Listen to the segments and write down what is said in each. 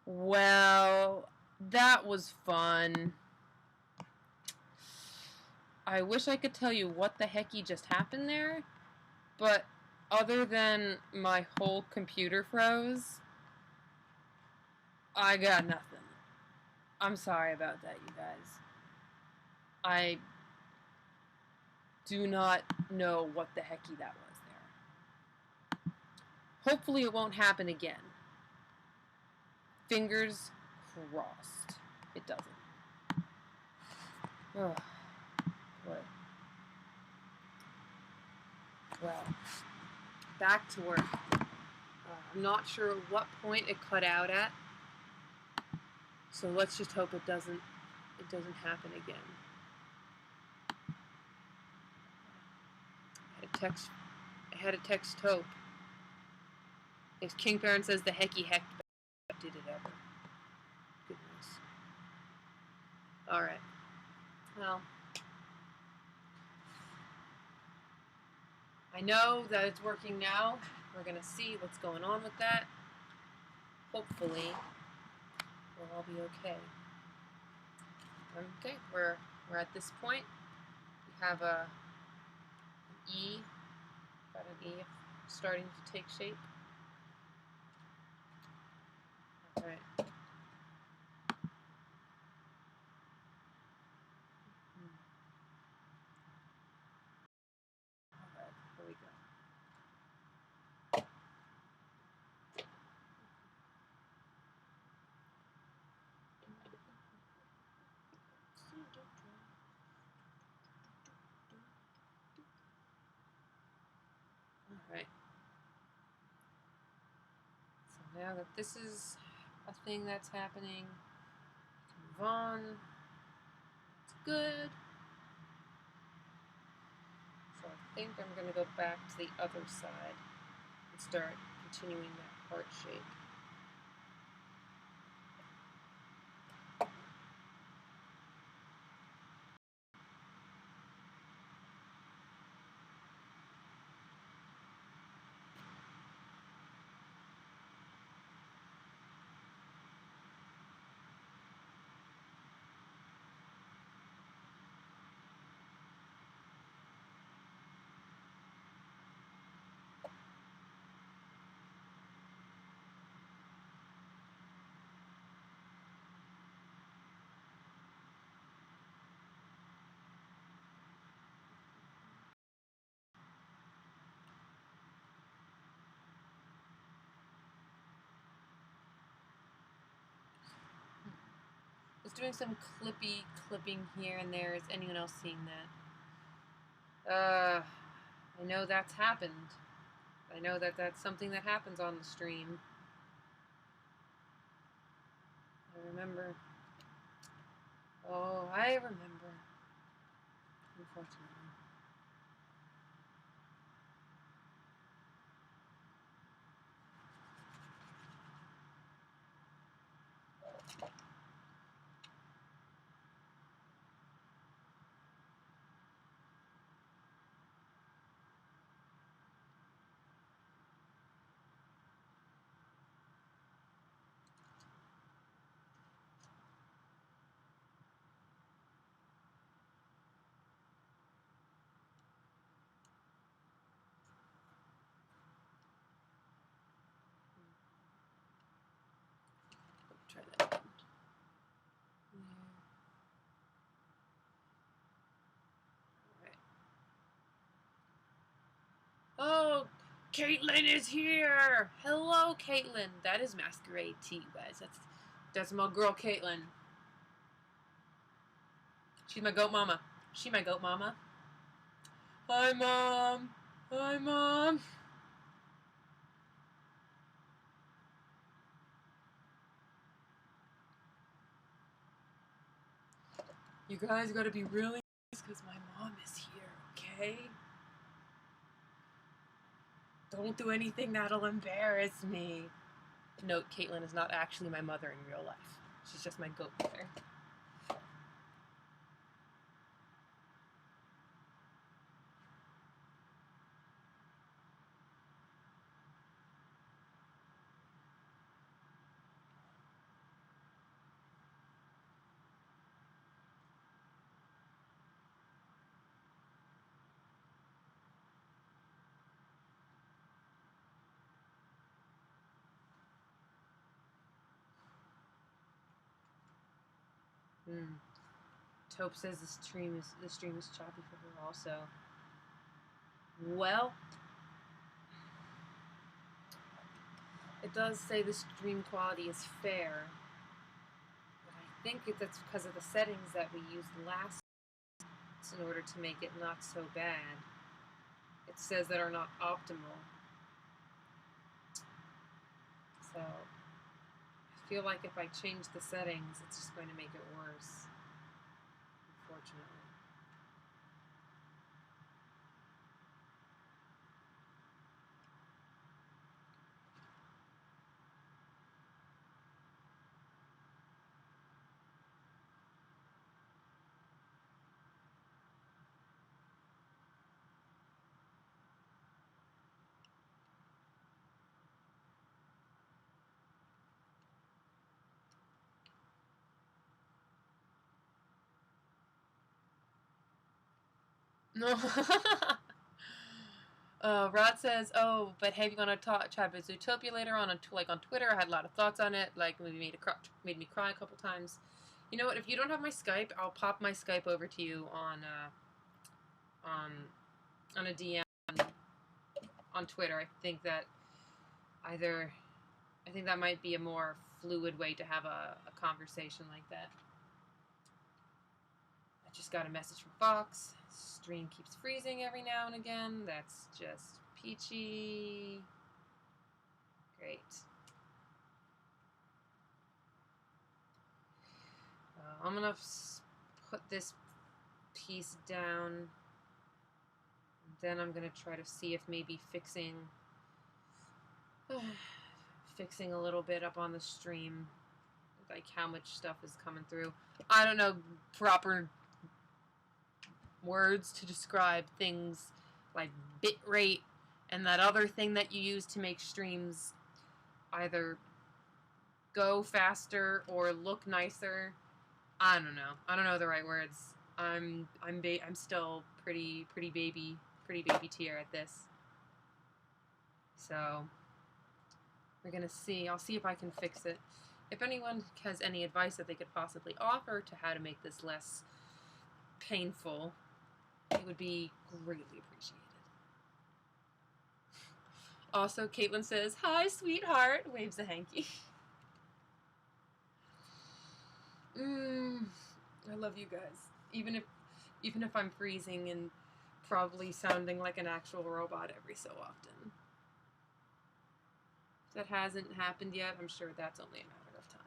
Well, that was fun. I wish I could tell you what the hecky just happened there, but other than my whole computer froze, I got nothing. I'm sorry about that, you guys. I do not know what the hecky that was there. Hopefully it won't happen again. Fingers crossed it doesn't. Oh, boy. Well, back to work. I'm not sure at what point it cut out at, so let's just hope it doesn't happen again. I had a text Hope. If King Parent says the hecky heck did it ever. Goodness. Alright. Well, I know that it's working now. We're gonna see what's going on with that. Hopefully, we'll all be okay. Okay, we're at this point. We have an E, got an E starting to take shape. Alright. Alright, here we go. Alright. So now that this is a thing that's happening, move on. It's good. So I think I'm going to go back to the other side and start continuing that heart shape. Just doing some clipping here and there. Is anyone else seeing that? I know that's happened. I know that that's something that happens on the stream. I remember. Oh, I remember. Unfortunately. Try that again. Yeah. All right. Oh, Caitlin is here. Hello, Caitlin. That is Masquerade to you guys. That's my girl, Caitlin. She's my goat mama. She my goat mama. Hi, Mom. Hi, Mom. You guys gotta be really nice because my mom is here, okay? Don't do anything that'll embarrass me. Note, Caitlin is not actually my mother in real life. She's just my goat mother. Taupe says the stream is choppy for her also. Well, it does say the stream quality is fair, but I think that's because of the settings that we used last in order to make it not so bad. It says that are not optimal. So I feel like if I change the settings, it's just going to make it worse, unfortunately. No. Rod says, "Oh, but have you gonna chat with Zootopia later on Twitter? I had a lot of thoughts on it. Like, made me cry a couple times. You know what? If you don't have my Skype, I'll pop my Skype over to you on a DM on Twitter. I think that might be a more fluid way to have a conversation like that. I just got a message from Fox. Stream keeps freezing every now and again. That's just peachy. Great. I'm gonna put this piece down. Then I'm gonna try to see if maybe fixing a little bit up on the stream, like how much stuff is coming through. I don't know proper words to describe things like bit rate and that other thing that you use to make streams either go faster or look nicer. I don't know the right words. I'm still pretty baby tier at this. So we're gonna see. I'll see if I can fix it. If anyone has any advice that they could possibly offer to how to make this less painful, it would be greatly appreciated. Also, Caitlin says, "Hi, sweetheart," waves a hanky. I love you guys. Even if I'm freezing and probably sounding like an actual robot every so often. If that hasn't happened yet, I'm sure that's only a matter of time.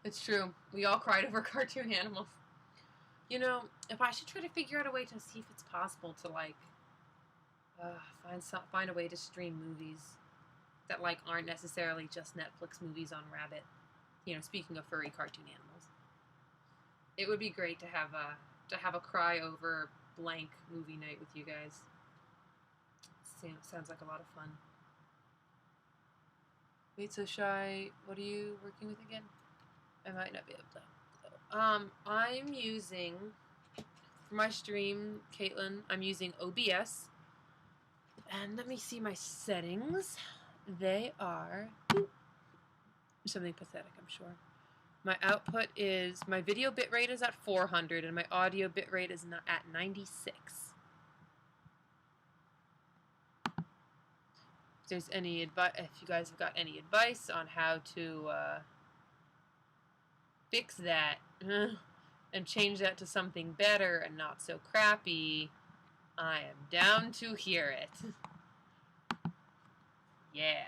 It's true. We all cried over cartoon animals. You know, if I should try to figure out a way to see if it's possible to, like, Find a way to stream movies that like aren't necessarily just Netflix movies on Rabbit. You know, speaking of furry cartoon animals, it would be great to have a cry over blank movie night with you guys. Sounds like a lot of fun. Wait, so Shy, what are you working with again? I might not be able to. I'm using, for my stream, Caitlin, I'm using OBS. And let me see my settings. They are something pathetic, I'm sure. My output is, my video bitrate is at 400 and my audio bitrate is at 96. If there's any advice, if you guys have got any advice on how to fix that and change that to something better and not so crappy, I am down to hear it. Yeah.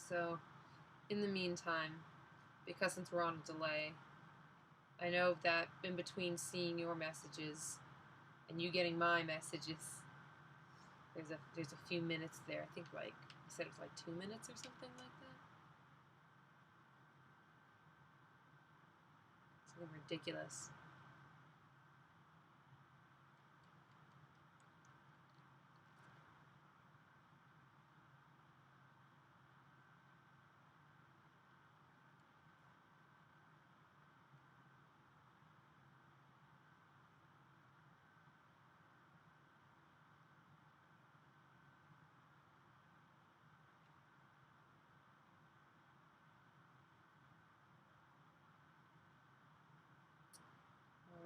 So, in the meantime, because since we're on a delay, I know that in between seeing your messages and you getting my messages, there's a few minutes there. I think like you said it was like 2 minutes or something like that. Something ridiculous.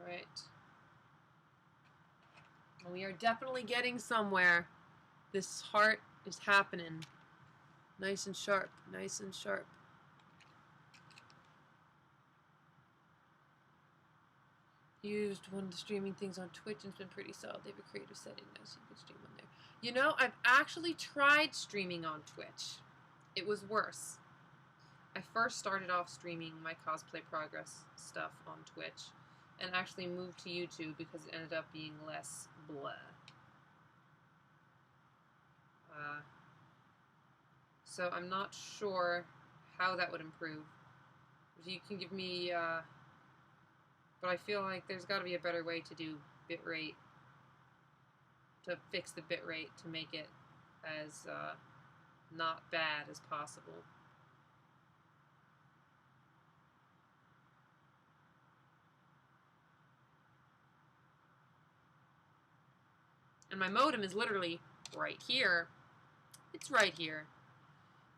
All right. We are definitely getting somewhere. This heart is happening. Nice and sharp, nice and sharp. Used one of the streaming things on Twitch and it's been pretty solid. They have a creative setting now, so you can stream on there. You know, I've actually tried streaming on Twitch. It was worse. I first started off streaming my cosplay progress stuff on Twitch and actually moved to YouTube because it ended up being less blah. So I'm not sure how that would improve. If you can give me, but I feel like there's got to be a better way to do bitrate, to fix the bitrate to make it as not bad as possible. And my modem is literally right here. It's right here.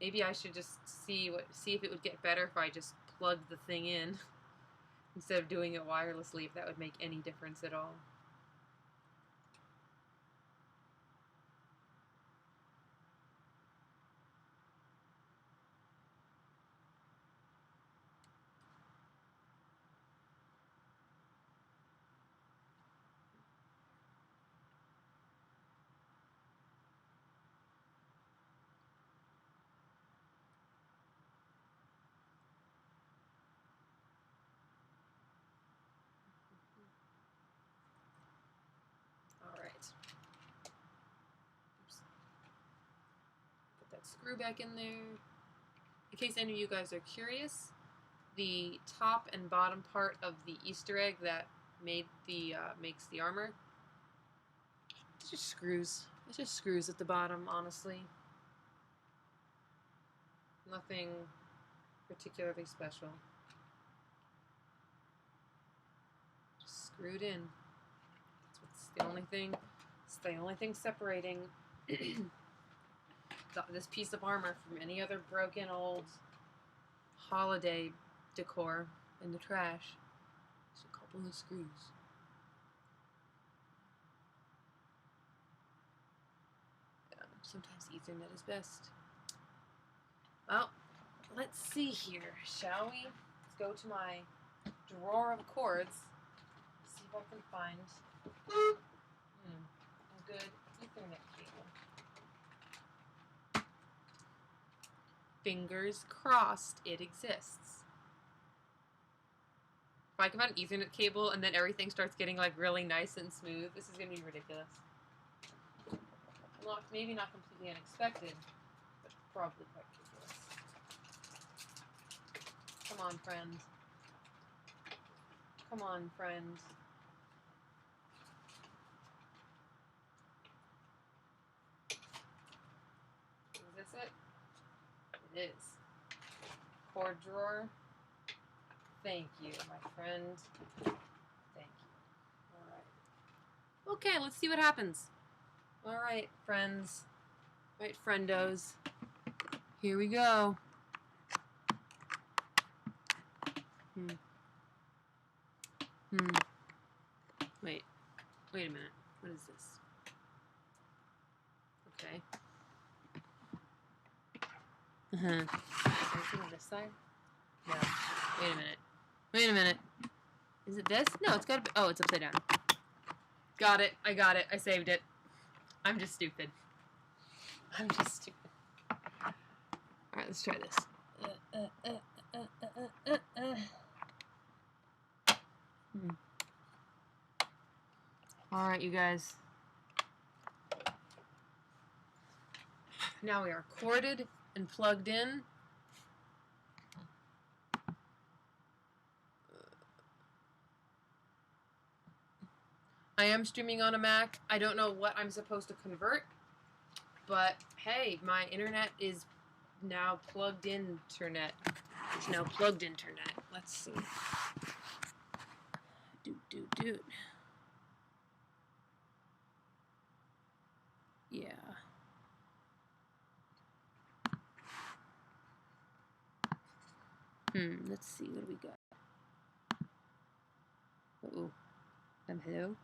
Maybe I should just see if it would get better if I just plugged the thing in instead of doing it wirelessly, if that would make any difference at all. screw back in there. In case any of you guys are curious, the top and bottom part of the Easter egg that made the makes the armor, it's just screws. It's just screws at the bottom, honestly. Nothing particularly special. Just screwed in. It's the only thing. It's the only thing separating this piece of armor from any other broken old holiday decor in the trash. Just a couple of screws. Sometimes Ethernet is best. Well, let's see here, shall we? Let's go to my drawer of cords. See if I can find a good Ethernet cable. Fingers crossed it exists. If I can find an Ethernet cable and then everything starts getting like really nice and smooth, this is gonna be ridiculous. Well, maybe not completely unexpected, but probably quite ridiculous. Come on, friend. Come on, friend. Is this it? It is. Cord drawer. Thank you, my friend. Thank you. Alright. Okay, let's see what happens. Alright, friends. Right, friendos. Here we go. Wait a minute. What is this? Okay. Is there anything on this side? No. Wait a minute. Is it this? No, it's gotta be. Oh, it's upside down. Got it. I got it. I saved it. I'm just stupid. Alright, let's try this. Alright, you guys. Now we are corded and plugged in. I am streaming on a Mac. I don't know what I'm supposed to convert, but hey, my internet is now plugged in internet. It's now plugged internet. Let's see. Dude. Yeah. Let's see, what do we got? Uh-oh. Hello?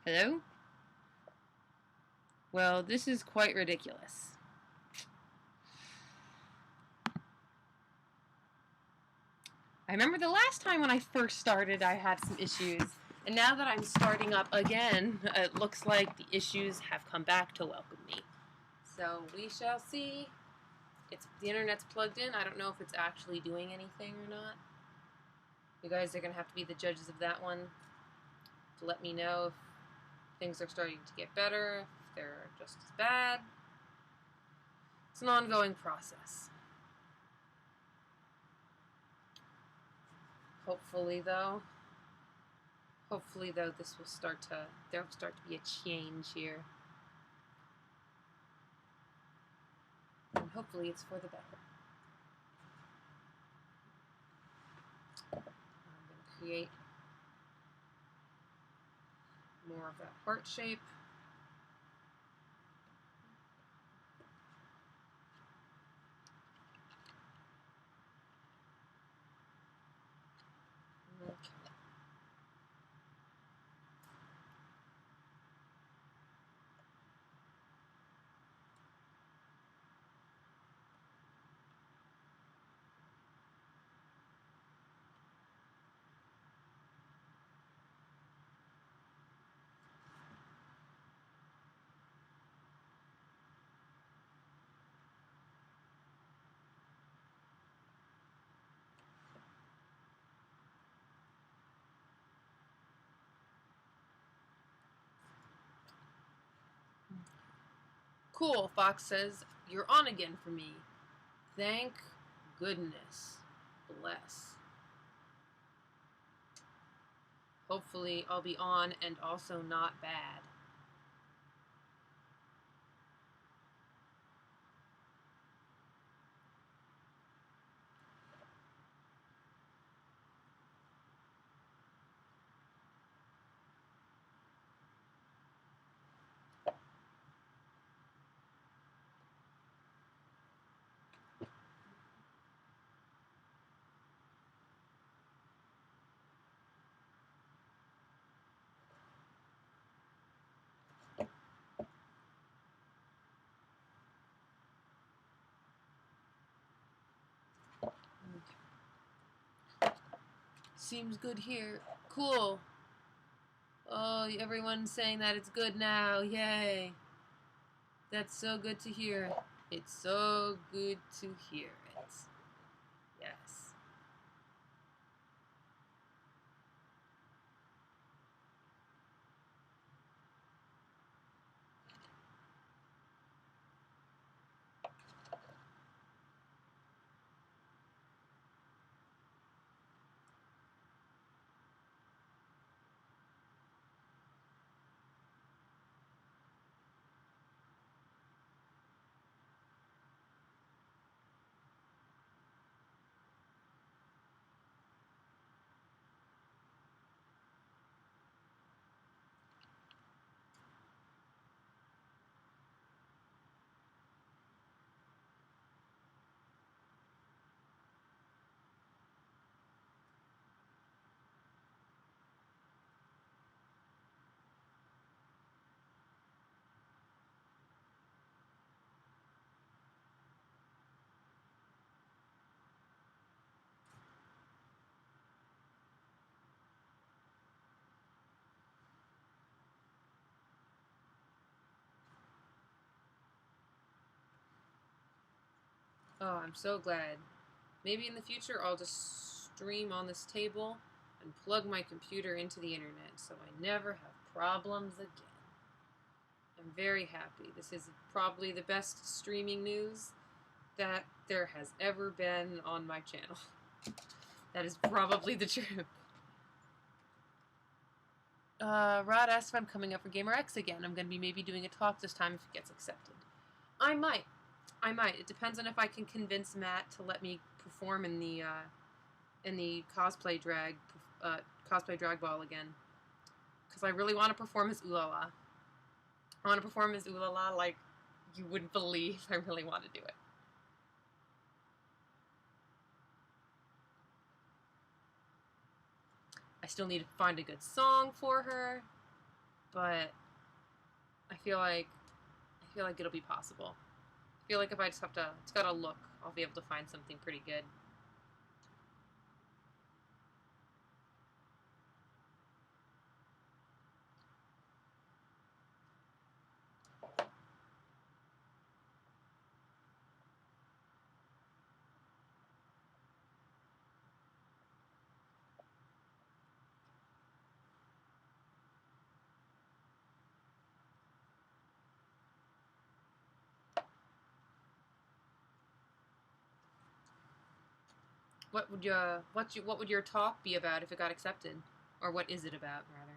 Hello? Well, this is quite ridiculous. I remember the last time when I first started, I had some issues. And now that I'm starting up again, it looks like the issues have come back to welcome me. So we shall see. The internet's plugged in. I don't know if it's actually doing anything or not. You guys are going to have to be the judges of that one to let me know if things are starting to get better, if they're just as bad. It's an ongoing process. Hopefully, though, this will there'll start to be a change here. And hopefully it's for the better. I'm going to create more of that heart shape. Okay. Cool, Fox says. You're on again for me. Thank goodness. Bless. Hopefully I'll be on and also not bad. Seems good here. Cool. Oh, everyone's saying that it's good now. Yay. That's so good to hear. It's so good to hear it. Yes. Oh, I'm so glad. Maybe in the future I'll just stream on this table and plug my computer into the internet so I never have problems again. I'm very happy. This is probably the best streaming news that there has ever been on my channel. That is probably the truth. Rod asked if I'm coming up for Gamer X again. I'm going to be maybe doing a talk this time if it gets accepted. I might. It depends on if I can convince Matt to let me perform in the cosplay drag ball again. Because I really want to perform as Ulala. I want to perform as Ulala like you wouldn't believe. I really want to do it. I still need to find a good song for her, but I feel like it'll be possible. I feel like if I just have to, it's gotta look, I'll be able to find something pretty good. What would your talk be about if it got accepted, or what is it about rather?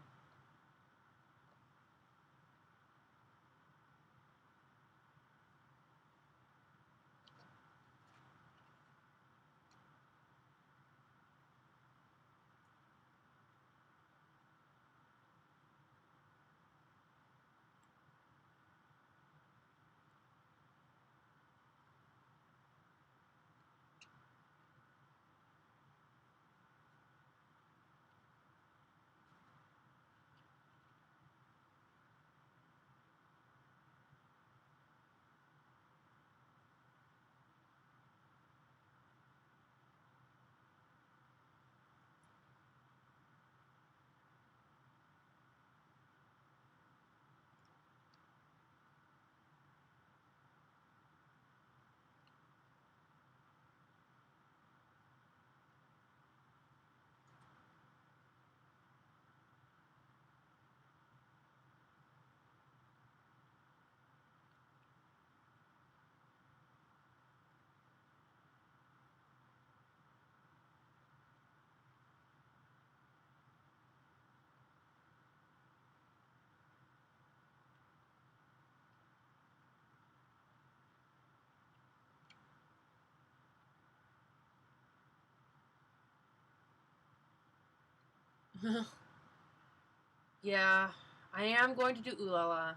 Yeah, I am going to do Ooh La La.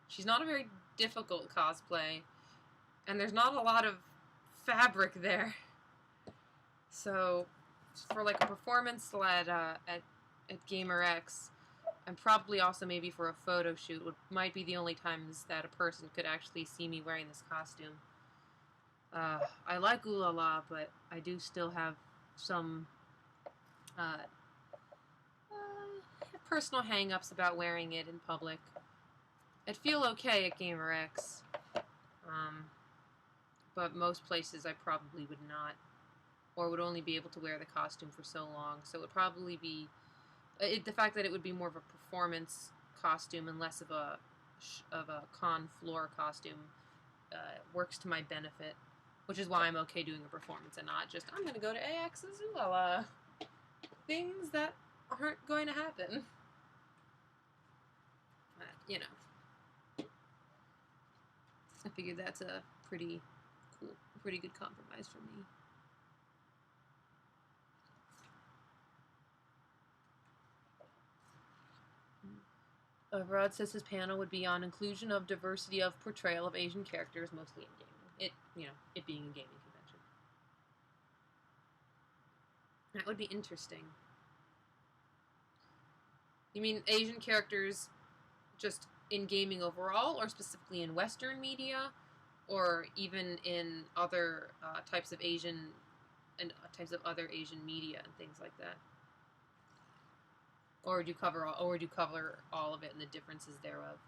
She's not a very difficult cosplay, and there's not a lot of fabric there. So, for like a performance at GamerX, and probably also maybe for a photo shoot, might be the only times that a person could actually see me wearing this costume. I like Ooh La La, but I do still have some uh, personal hang-ups about wearing it in public. I'd feel okay at GamerX, but most places I probably would not, or would only be able to wear the costume for so long. So it would probably be the fact that it would be more of a performance costume and less of a con floor costume works to my benefit, which is why I'm okay doing a performance and not just I'm going to go to AX's Ooh La La. Things that aren't going to happen. You know, I figured that's a pretty cool, pretty good compromise for me. Rod says his panel would be on inclusion of diversity of portrayal of Asian characters, mostly in gaming. It being a gaming convention. That would be interesting. You mean Asian characters just in gaming overall, or specifically in Western media, or even in other types of Asian and types of other Asian media and things like that? Or do you cover all of it and the differences thereof?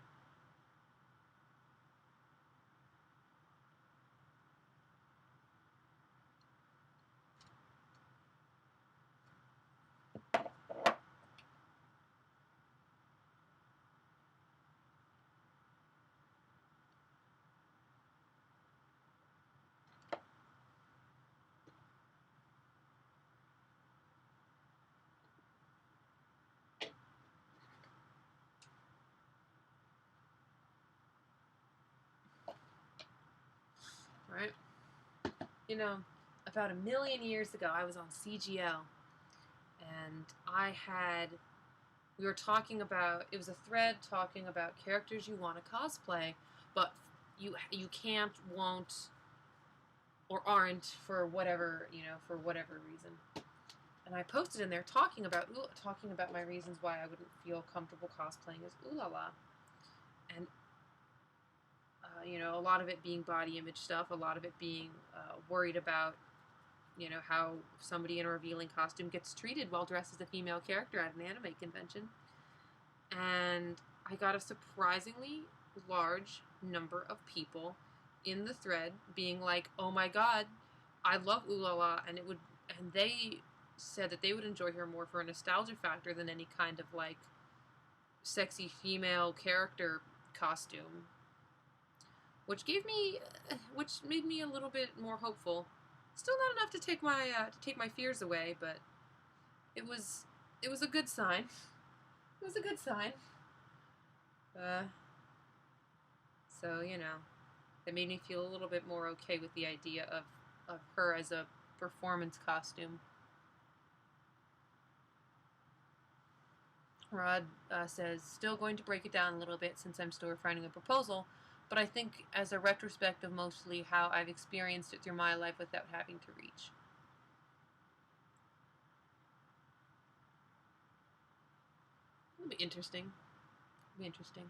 Right? You know, about 1,000,000 years ago, I was on CGL, and we were talking about, it was a thread talking about characters you want to cosplay, but you can't, won't, or aren't for whatever reason. And I posted in there talking about my reasons why I wouldn't feel comfortable cosplaying as Ooh La La. And a lot of it being body image stuff, a lot of it being worried about, how somebody in a revealing costume gets treated while dressed as a female character at an anime convention. And I got a surprisingly large number of people in the thread being like, "Oh my god, I love Ooh La La," and they said that they would enjoy her more for a nostalgia factor than any kind of like sexy female character costume, which made me a little bit more hopeful. Still not enough to take my fears away, but it was a good sign. It was a good sign. So it made me feel a little bit more okay with the idea of her as a performance costume. Rod says, still going to break it down a little bit since I'm still refining a proposal, but I think as a retrospect of mostly how I've experienced it through my life without having to reach. It'll be interesting. It'll be interesting.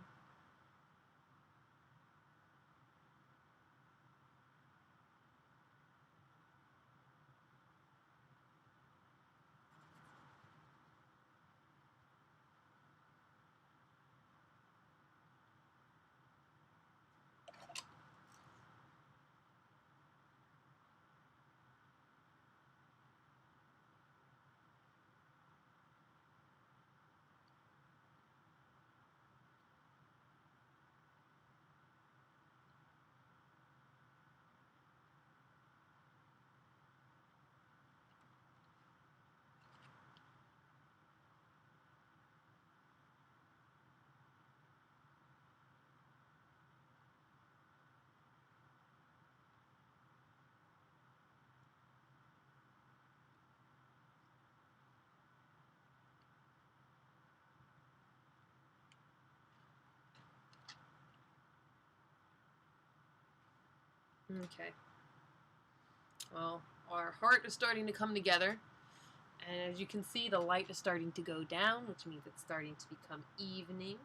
Okay. Well, our heart is starting to come together. And as you can see, the light is starting to go down, which means it's starting to become evening.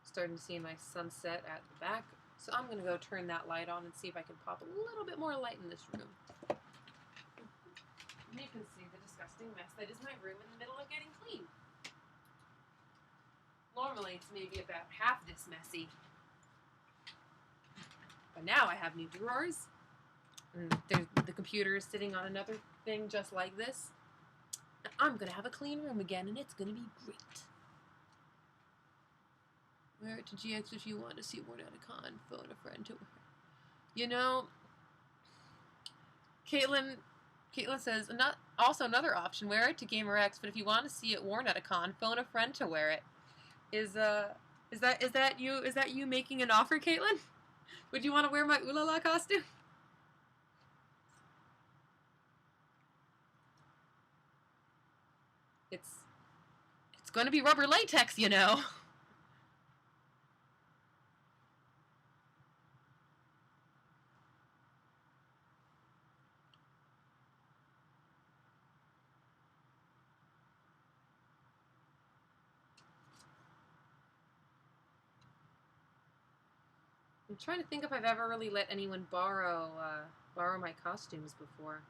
Starting to see a nice sunset at the back. So I'm going to go turn that light on and see if I can pop a little bit more light in this room. And you can see the disgusting mess that is my room in the middle of getting clean. Normally it's maybe about half this messy. But now I have new drawers. And the computer is sitting on another thing just like this. And I'm going to have a clean room again, and it's going to be great. Wear it to GX if you want to see worn out a con. Phone a friend to wear. You know, Caitlin says, also another option, wear it to GamerX, but if you want to see it worn at a con, phone a friend to wear it. Is that you making an offer, Caitlin? Would you want to wear my Ooh La La costume? It's going to be rubber latex, you know. I'm trying to think if I've ever really let anyone borrow my costumes before.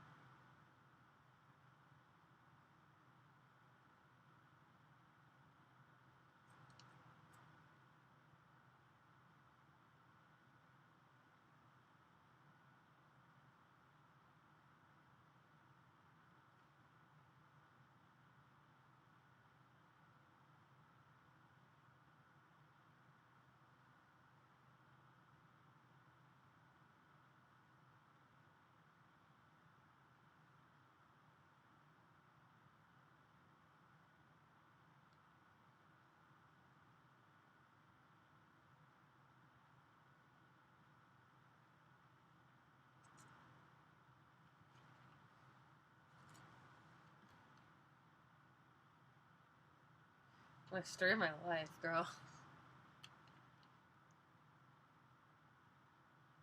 My story of my life, girl.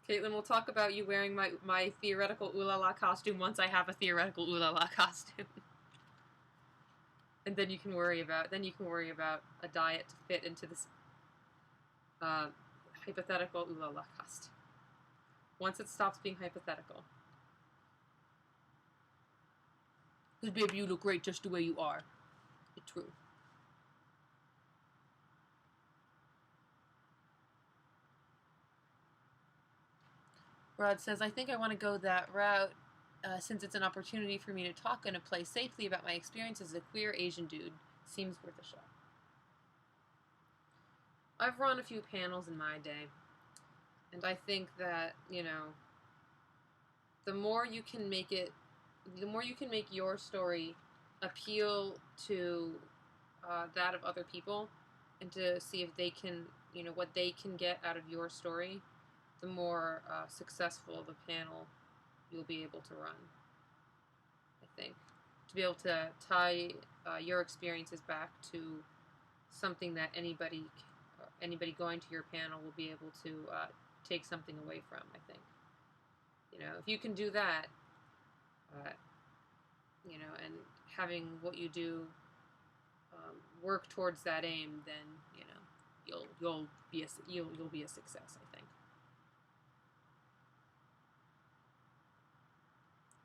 Caitlin, we'll talk about you wearing my theoretical Ooh La La costume once I have a theoretical Ooh La La costume. And then you can worry about a diet to fit into this hypothetical Ooh La La costume. Once it stops being hypothetical. Because baby, you look great just the way you are. It's true. Rod says, I think I want to go that route since it's an opportunity for me to talk and to play safely about my experience as a queer Asian dude. Seems worth a shot. I've run a few panels in my day, and I think that, you know, the more you can make your story appeal to that of other people, and to see if they can, you know, what they can get out of your story, the more successful the panel you'll be able to run. I think to be able to tie your experiences back to something that anybody going to your panel will be able to take something away from. I think, you know, if you can do that, you know, and having what you do work towards that aim, then, you know, you'll be a success, I think.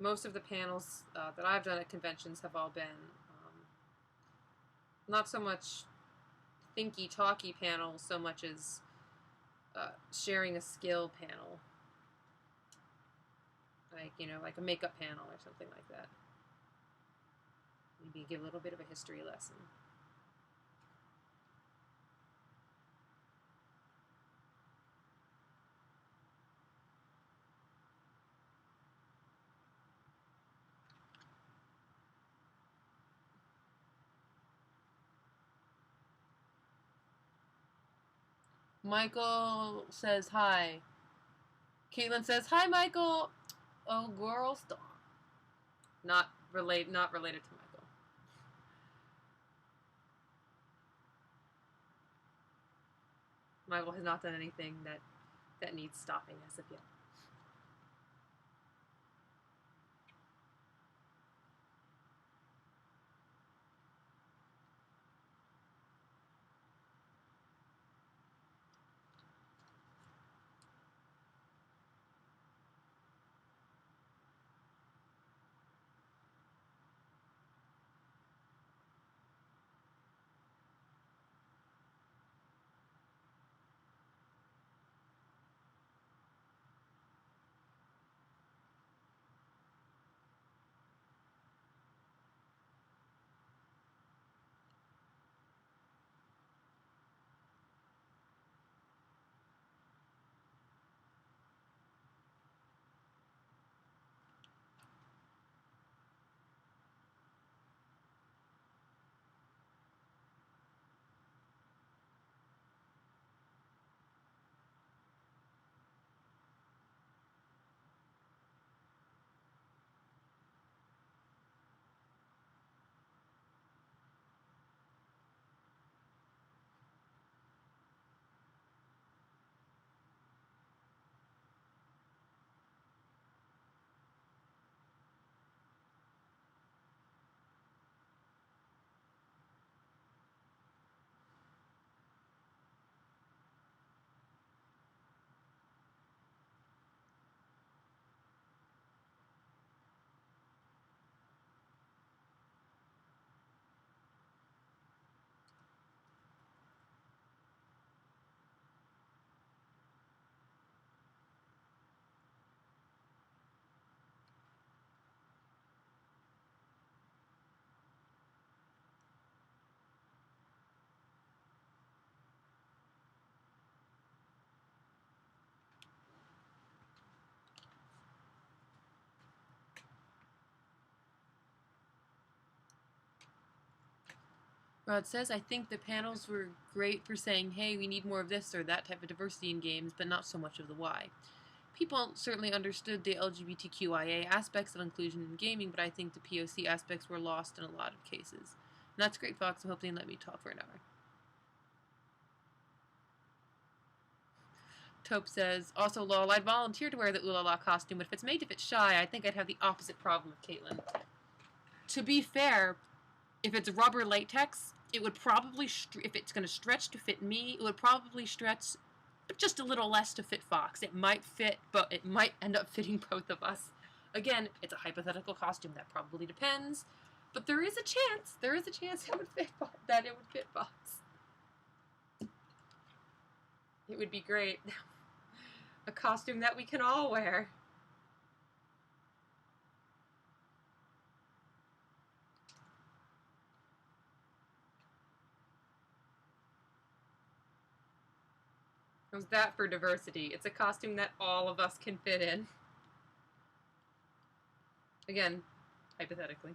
Most of the panels that I've done at conventions have all been not so much thinky talky panels so much as sharing a skill panel, like, you know, like a makeup panel or something like that. Maybe give a little bit of a history lesson. Michael says hi. Caitlin says hi, Michael. Oh, girl, stop. Not related to Michael. Michael has not done anything that needs stopping as of yet. Rod says, I think the panels were great for saying, hey, we need more of this or that type of diversity in games, but not so much of the why. People certainly understood the LGBTQIA aspects of inclusion in gaming, but I think the POC aspects were lost in a lot of cases. And that's great, Fox. I hope they let me talk for an hour. Taupe says, also, lol, I'd volunteer to wear the Ulala costume, but if it's made to fit Shy, I think I'd have the opposite problem with Caitlin. To be fair, if it's rubber latex, it would probably, if it's going to stretch to fit me, it would probably stretch just a little less to fit Fox. It might fit, but it might end up fitting both of us. Again, it's a hypothetical costume. That probably depends. But there is a chance it would fit Fox. It would be great. A costume that we can all wear. How's that for diversity? It's a costume that all of us can fit in. Again, hypothetically.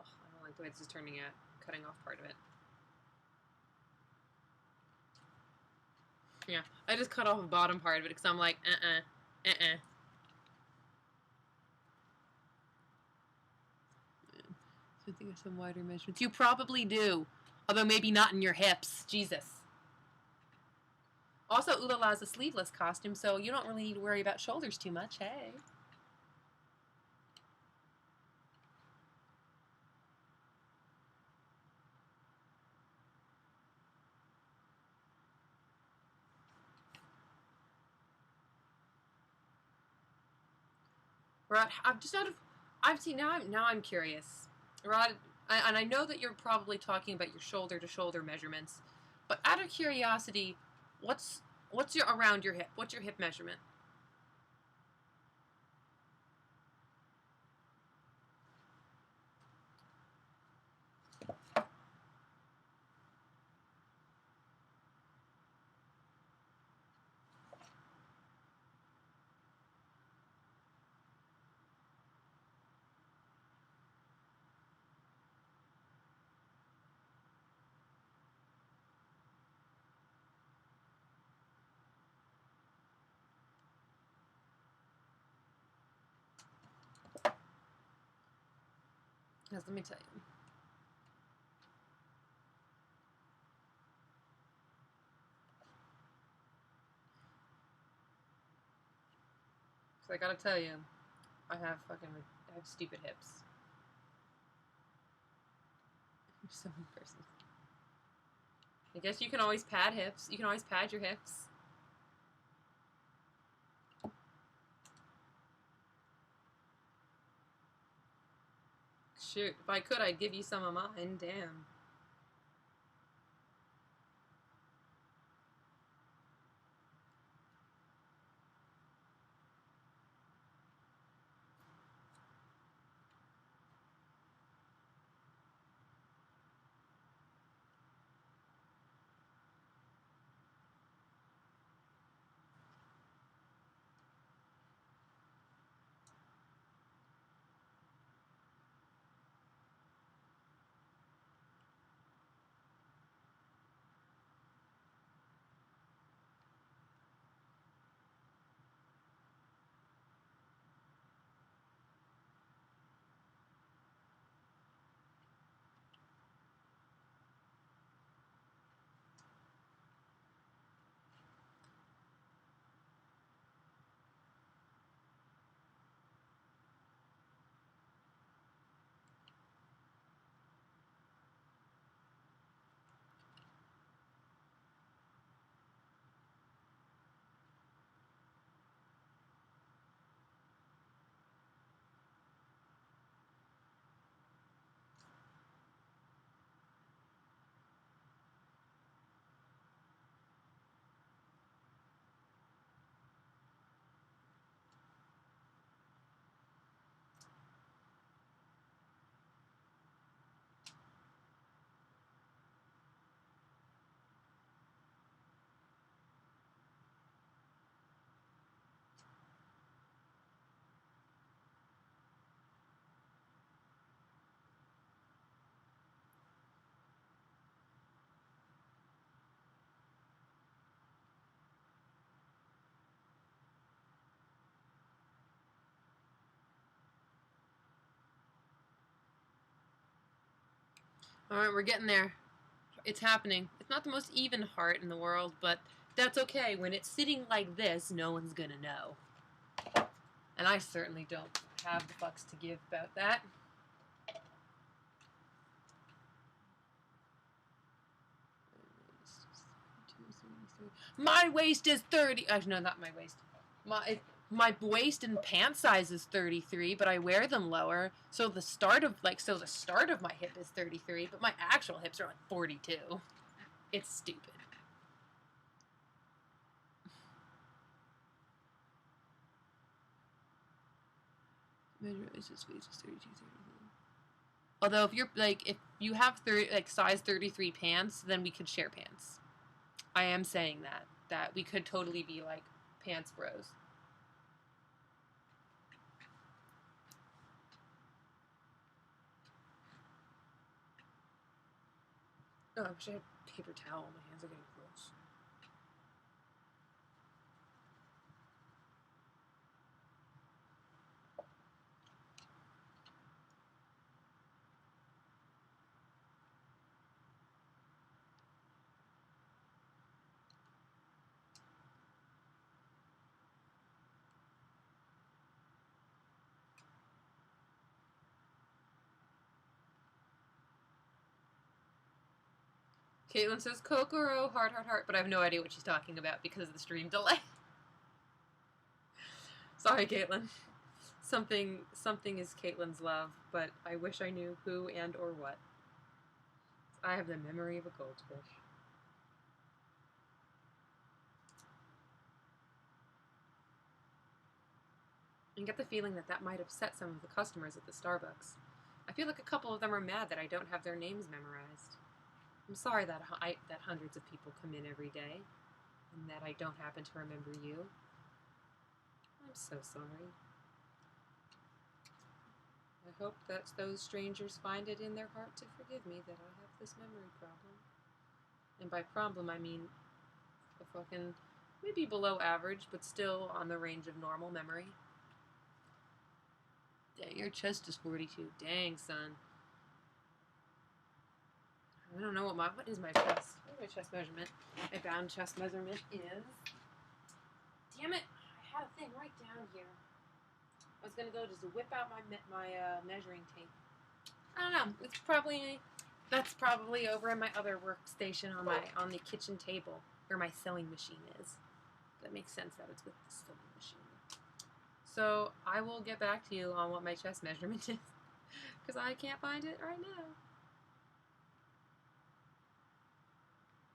I don't like the way this is turning out, cutting off part of it. Yeah, I just cut off the bottom part of it because I'm like, So I think of some wider measurements. You probably do, although maybe not in your hips. Jesus. Also, Ulala is a sleeveless costume, so you don't really need to worry about shoulders too much, hey? Rod, now I'm curious. Rod, and I know that you're probably talking about your shoulder to shoulder measurements, but out of curiosity, what's your around your hip? What's your hip measurement? Because let me tell you. So I gotta tell you, I have stupid hips. I'm so embarrassing. I guess you can always pad hips. You can always pad your hips. Shoot, if I could, I'd give you some of mine. Damn. Alright, we're getting there. It's happening. It's not the most even heart in the world, but that's okay. When it's sitting like this, no one's gonna know. And I certainly don't have the fucks to give about that. My waist is 30. No, not my waist. My waist and pant size is 33, but I wear them lower. So the start of my hip is 33, but my actual hips are like 42. It's stupid. Although if you have size 33 pants, then we could share pants. I am saying that we could totally be like pants bros. Oh, I wish I had paper towel. My hands are getting gross. Caitlin says Kokoro, heart, heart, heart, but I have no idea what she's talking about because of the stream delay. Sorry, Caitlin. Something is Caitlin's love, but I wish I knew who and or what. I have the memory of a goldfish. I get the feeling that might upset some of the customers at the Starbucks. I feel like a couple of them are mad that I don't have their names memorized. I'm sorry that hundreds of people come in every day, and that I don't happen to remember you. I'm so sorry. I hope that those strangers find it in their heart to forgive me that I have this memory problem. And by problem, I mean a fucking maybe below average, but still on the range of normal memory. Dang, your chest is 42. Dang, son. I don't know what is my chest? What is my chest measurement? My bound chest measurement is... Damn it! I had a thing right down here. I was gonna go just whip out my measuring tape. I don't know. That's probably over in my other workstation on the kitchen table where my sewing machine is. That makes sense that it's with the sewing machine. So I will get back to you on what my chest measurement is. Because I can't find it right now.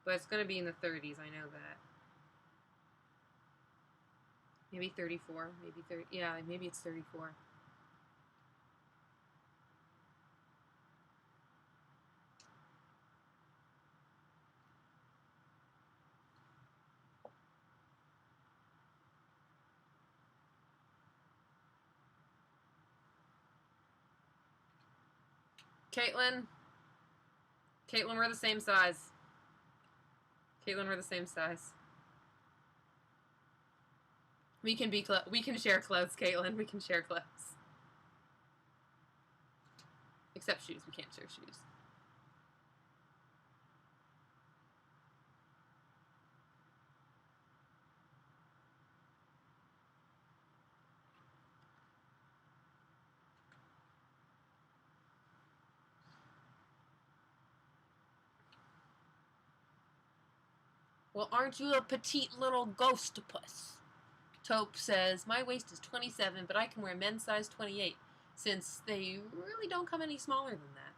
But it's going to be in the 30s, I know that. Maybe 34, maybe 30. Yeah, maybe it's 34. Caitlin, we're the same size. Caitlin, we're the same size. We can share clothes, Caitlin. We can share clothes. Except shoes. We can't share shoes. Well, aren't you a petite little ghostopus? Taupe says, my waist is 27, but I can wear men's size 28, since they really don't come any smaller than that.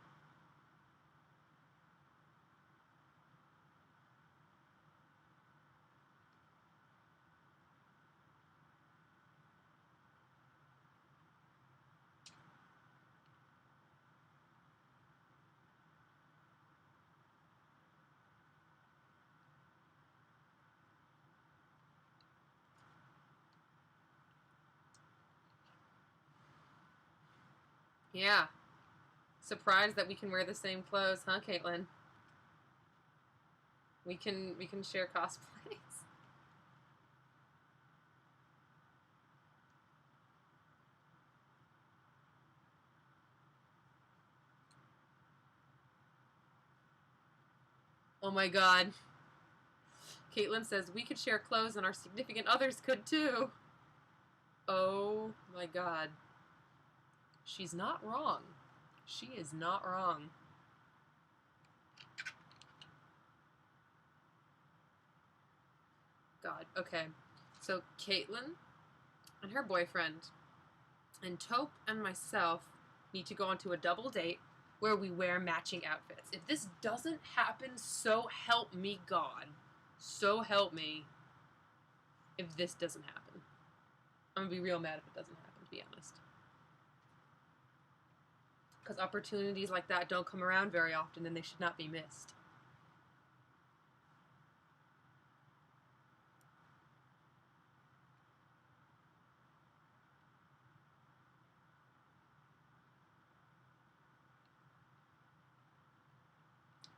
Yeah. Surprised that we can wear the same clothes, huh, Caitlin? We can share cosplays. Oh my god. Caitlin says we could share clothes and our significant others could too. Oh my god. She's not wrong. She is not wrong. God. Okay. So Caitlin and her boyfriend and Taupe and myself need to go onto a double date where we wear matching outfits. If this doesn't happen, so help me God. So help me if this doesn't happen. I'm gonna be real mad if it doesn't happen, to be honest. Because opportunities like that don't come around very often and they should not be missed.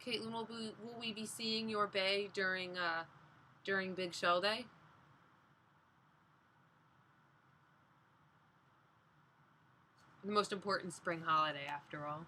Caitlin, will we be seeing your bae during Big Show Day? The most important spring holiday, after all.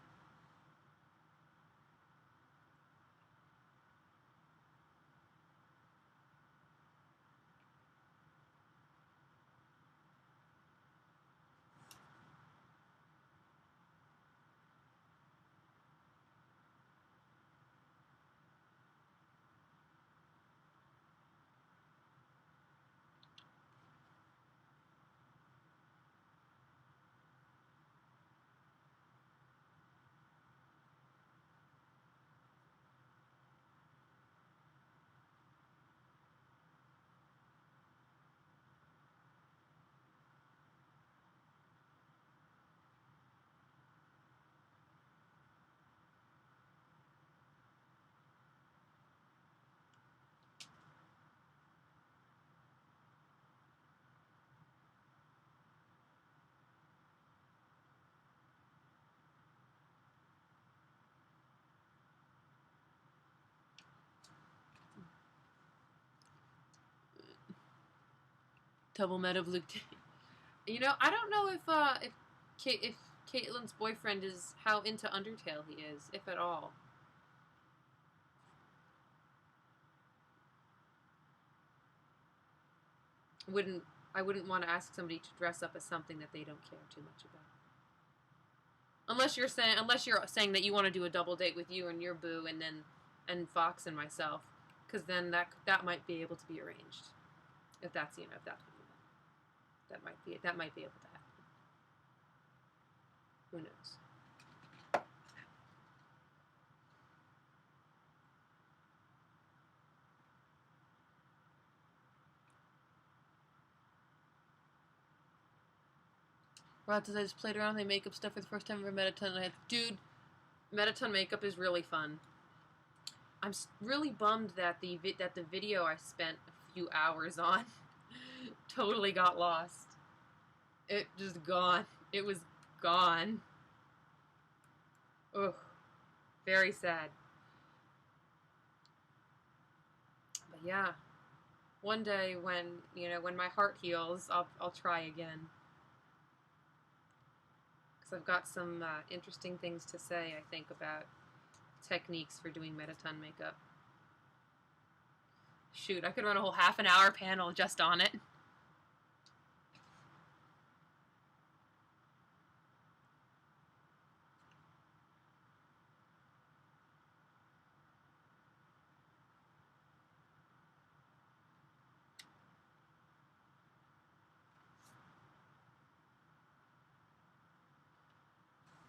Double meta blue. You know, I don't know if Caitlin's boyfriend is how into Undertale he is, if at all. I wouldn't want to ask somebody to dress up as something that they don't care too much about. Unless you're saying that you want to do a double date with you and your boo and Fox and myself, because then that might be able to be arranged. If that's what you want. That might be able to happen. Who knows? Rod says I just played around with my makeup stuff for the first time for Metaton. Dude, Metaton makeup is really fun. I'm really bummed that the video I spent a few hours on totally got lost. It just gone. It was gone. Ugh. Very sad. But yeah. One day when, when my heart heals, I'll try again. Because I've got some interesting things to say, I think, about techniques for doing Metaton makeup. Shoot, I could run a whole half an hour panel just on it.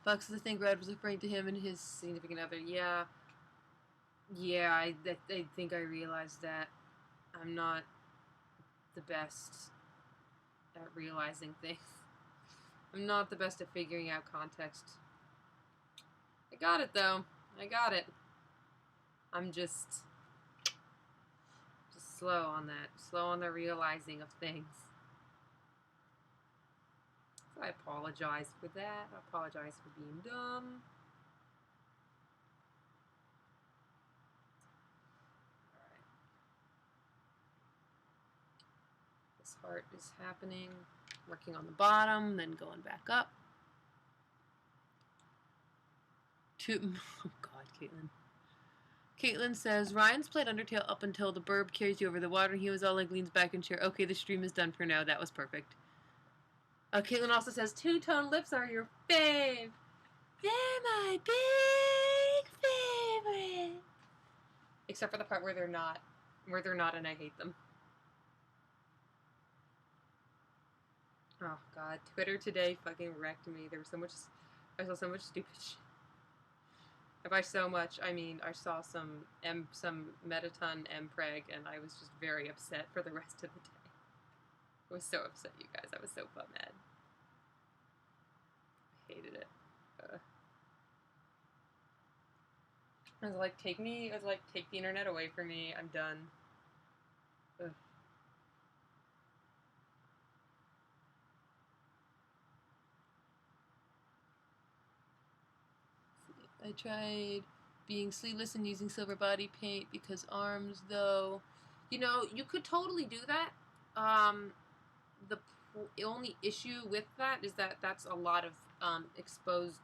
Bucks, I think Red was referring to him and his significant other. Yeah. Yeah, I think I realized that I'm not the best at realizing things. I'm not the best at figuring out context. I got it, though. I got it. I'm just slow on that. Slow on the realizing of things. So I apologize for that. I apologize for being dumb. Alright. This heart is happening. Working on the bottom, then going back up. Oh god, Caitlin. Caitlin says, Ryan's played Undertale up until the burb carries you over the water. He was all like, leans back in chair. Okay, the stream is done for now. That was perfect. Caitlin also says, two-tone lips are your fave. They're my big favorite. Except for the part where they're not. Where they're not and I hate them. Oh god, Twitter today fucking wrecked me. There was so much, I saw so much stupid shit. And by so much, I mean I saw some Metaton Mpreg and I was just very upset for the rest of the day. I was so upset, you guys. I was so mad. I hated it. I was like, take the internet away from me. I'm done. Ugh. I tried being sleeveless and using silver body paint because arms, though, you could totally do that. The only issue with that is that that's a lot of exposed,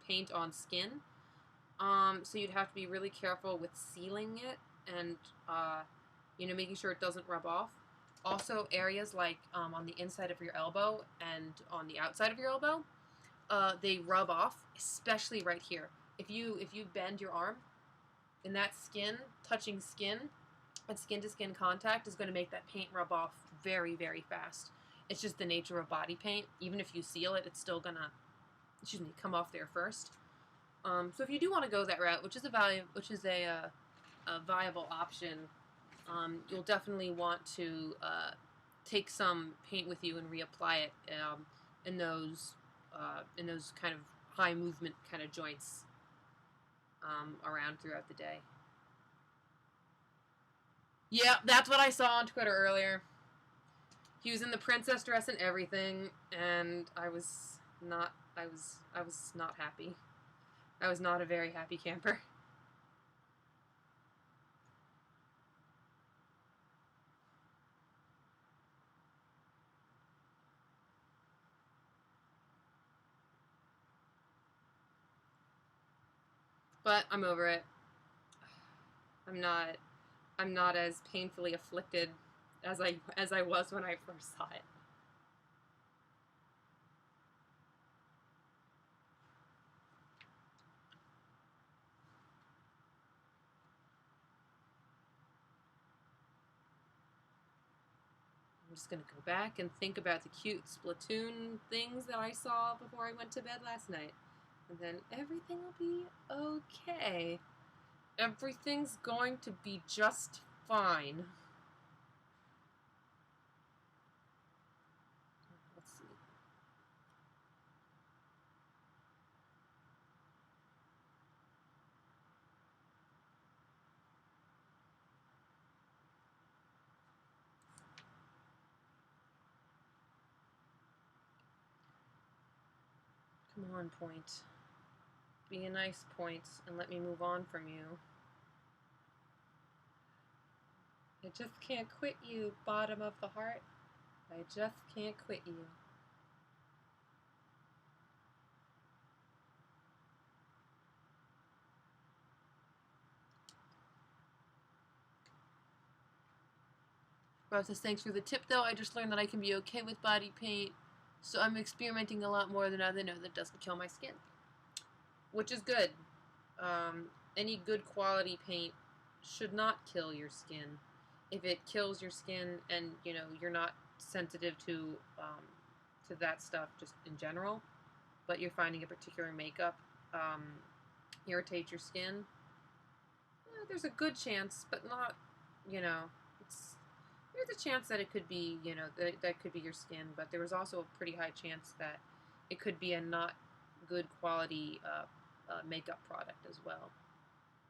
paint on skin. So you'd have to be really careful with sealing it and, making sure it doesn't rub off. Also, areas like on the inside of your elbow and on the outside of your elbow, they rub off, especially right here. If you bend your arm, and that skin, touching skin, and skin-to-skin contact is going to make that paint rub off very, very fast. It's just the nature of body paint. Even if you seal it, it's still going to, come off there first. So if you do want to go that route, which is a viable option, you'll definitely want to take some paint with you and reapply it in those kind of high movement kind of joints around throughout the day. Yeah, that's what I saw on Twitter earlier. He was in the princess dress and everything, and I was not happy. I was not a very happy camper. But I'm over it. I'm not as painfully afflicted as I was when I first saw it. I'm just gonna go back and think about the cute Splatoon things that I saw before I went to bed last night. And then everything will be okay. Everything's going to be just fine. Let's see. on, point. Be a nice point and let me move on from you. I just can't quit you, bottom of the heart. I just can't quit you. Rob says, thanks for the tip though. I just learned that I can be okay with body paint, so I'm experimenting a lot more than I know that doesn't kill my skin. Which is good. Any good quality paint should not kill your skin. If it kills your skin and, you know, you're not sensitive to that stuff just in general, but you're finding a particular makeup irritates your skin, there's a good chance, but not, you know, there's a chance that it could be, you know, that could be your skin, but there was also a pretty high chance that it could be a not good quality makeup product as well,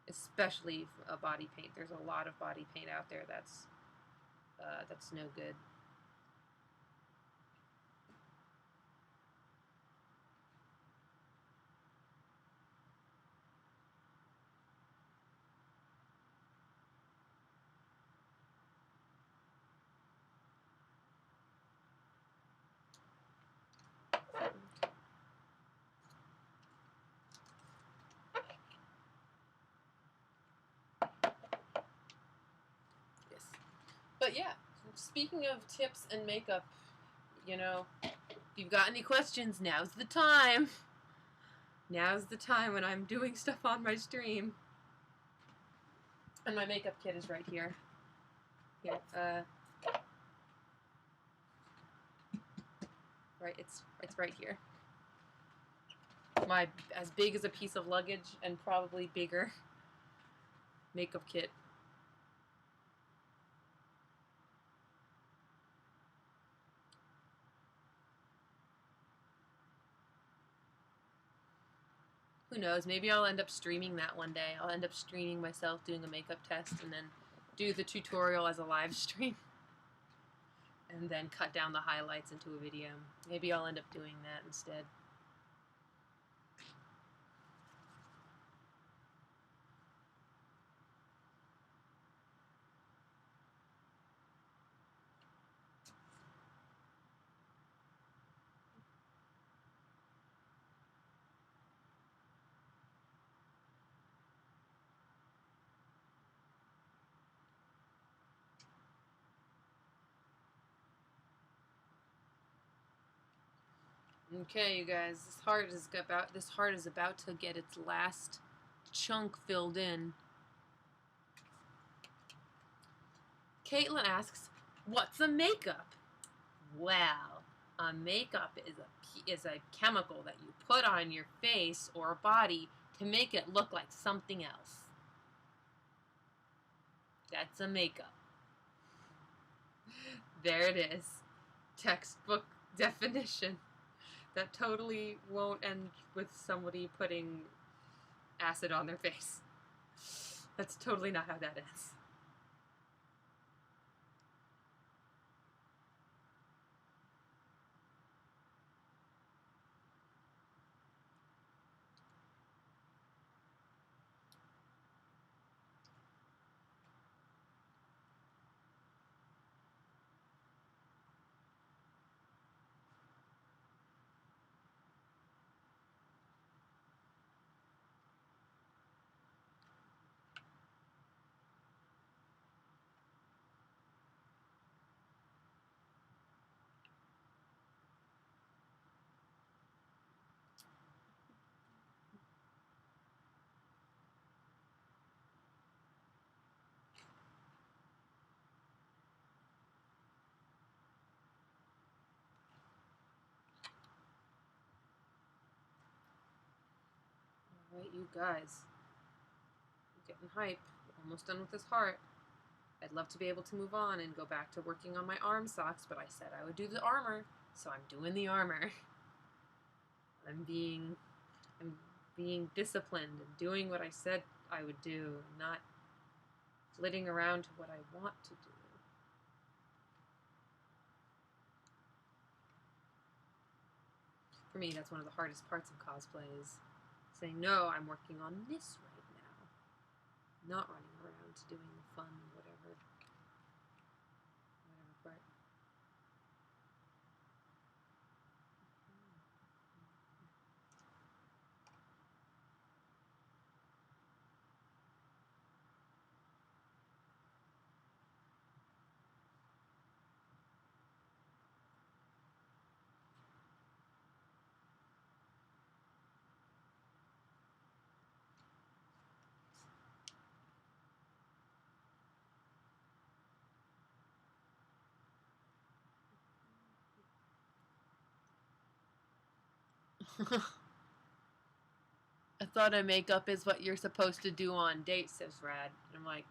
especially a body paint. There's a lot of body paint out there that's no good. Yes. But yeah, speaking of tips and makeup, you know, if you've got any questions, now's the time. Now's the time when I'm doing stuff on my stream. And my makeup kit is right here. Here, right, it's right here. My as big as a piece of luggage and probably bigger makeup kit. Who knows? Maybe I'll end up streaming that one day. I'll end up streaming myself doing a makeup test and then do the tutorial as a live stream. And then cut down the highlights into a video. Maybe I'll end up doing that instead. Okay, you guys, this heart is about to get its last chunk filled in. Caitlin asks, "What's a makeup?" Well, a makeup is a chemical that you put on your face or body to make it look like something else. That's a makeup. There it is. Textbook definition. That totally won't end with somebody putting acid on their face. That's totally not how that ends. Alright, you guys. I'm getting hype. Almost done with this heart. I'd love to be able to move on and go back to working on my arm socks, but I said I would do the armor, so I'm doing the armor. I'm being disciplined and doing what I said I would do, not flitting around to what I want to do. For me, that's one of the hardest parts of cosplay is saying, no, I'm working on this right now. Not running around doing the fun, whatever part. I thought a makeup is what you're supposed to do on dates, says Rad. And I'm like,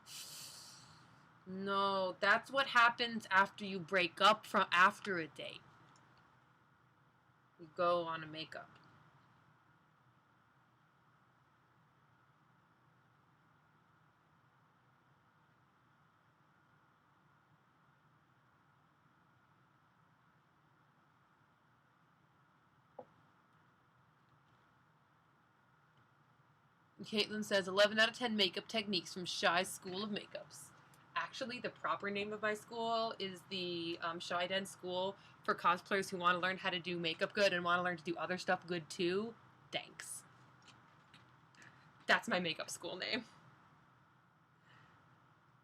no, that's what happens after you break up from after a date. You go on a makeup. Caitlin says 11 out of 10 makeup techniques from Shy's School of Makeups. Actually, the proper name of my school is the Shy Den School for cosplayers who want to learn how to do makeup good and want to learn to do other stuff good too. Thanks. That's my makeup school name.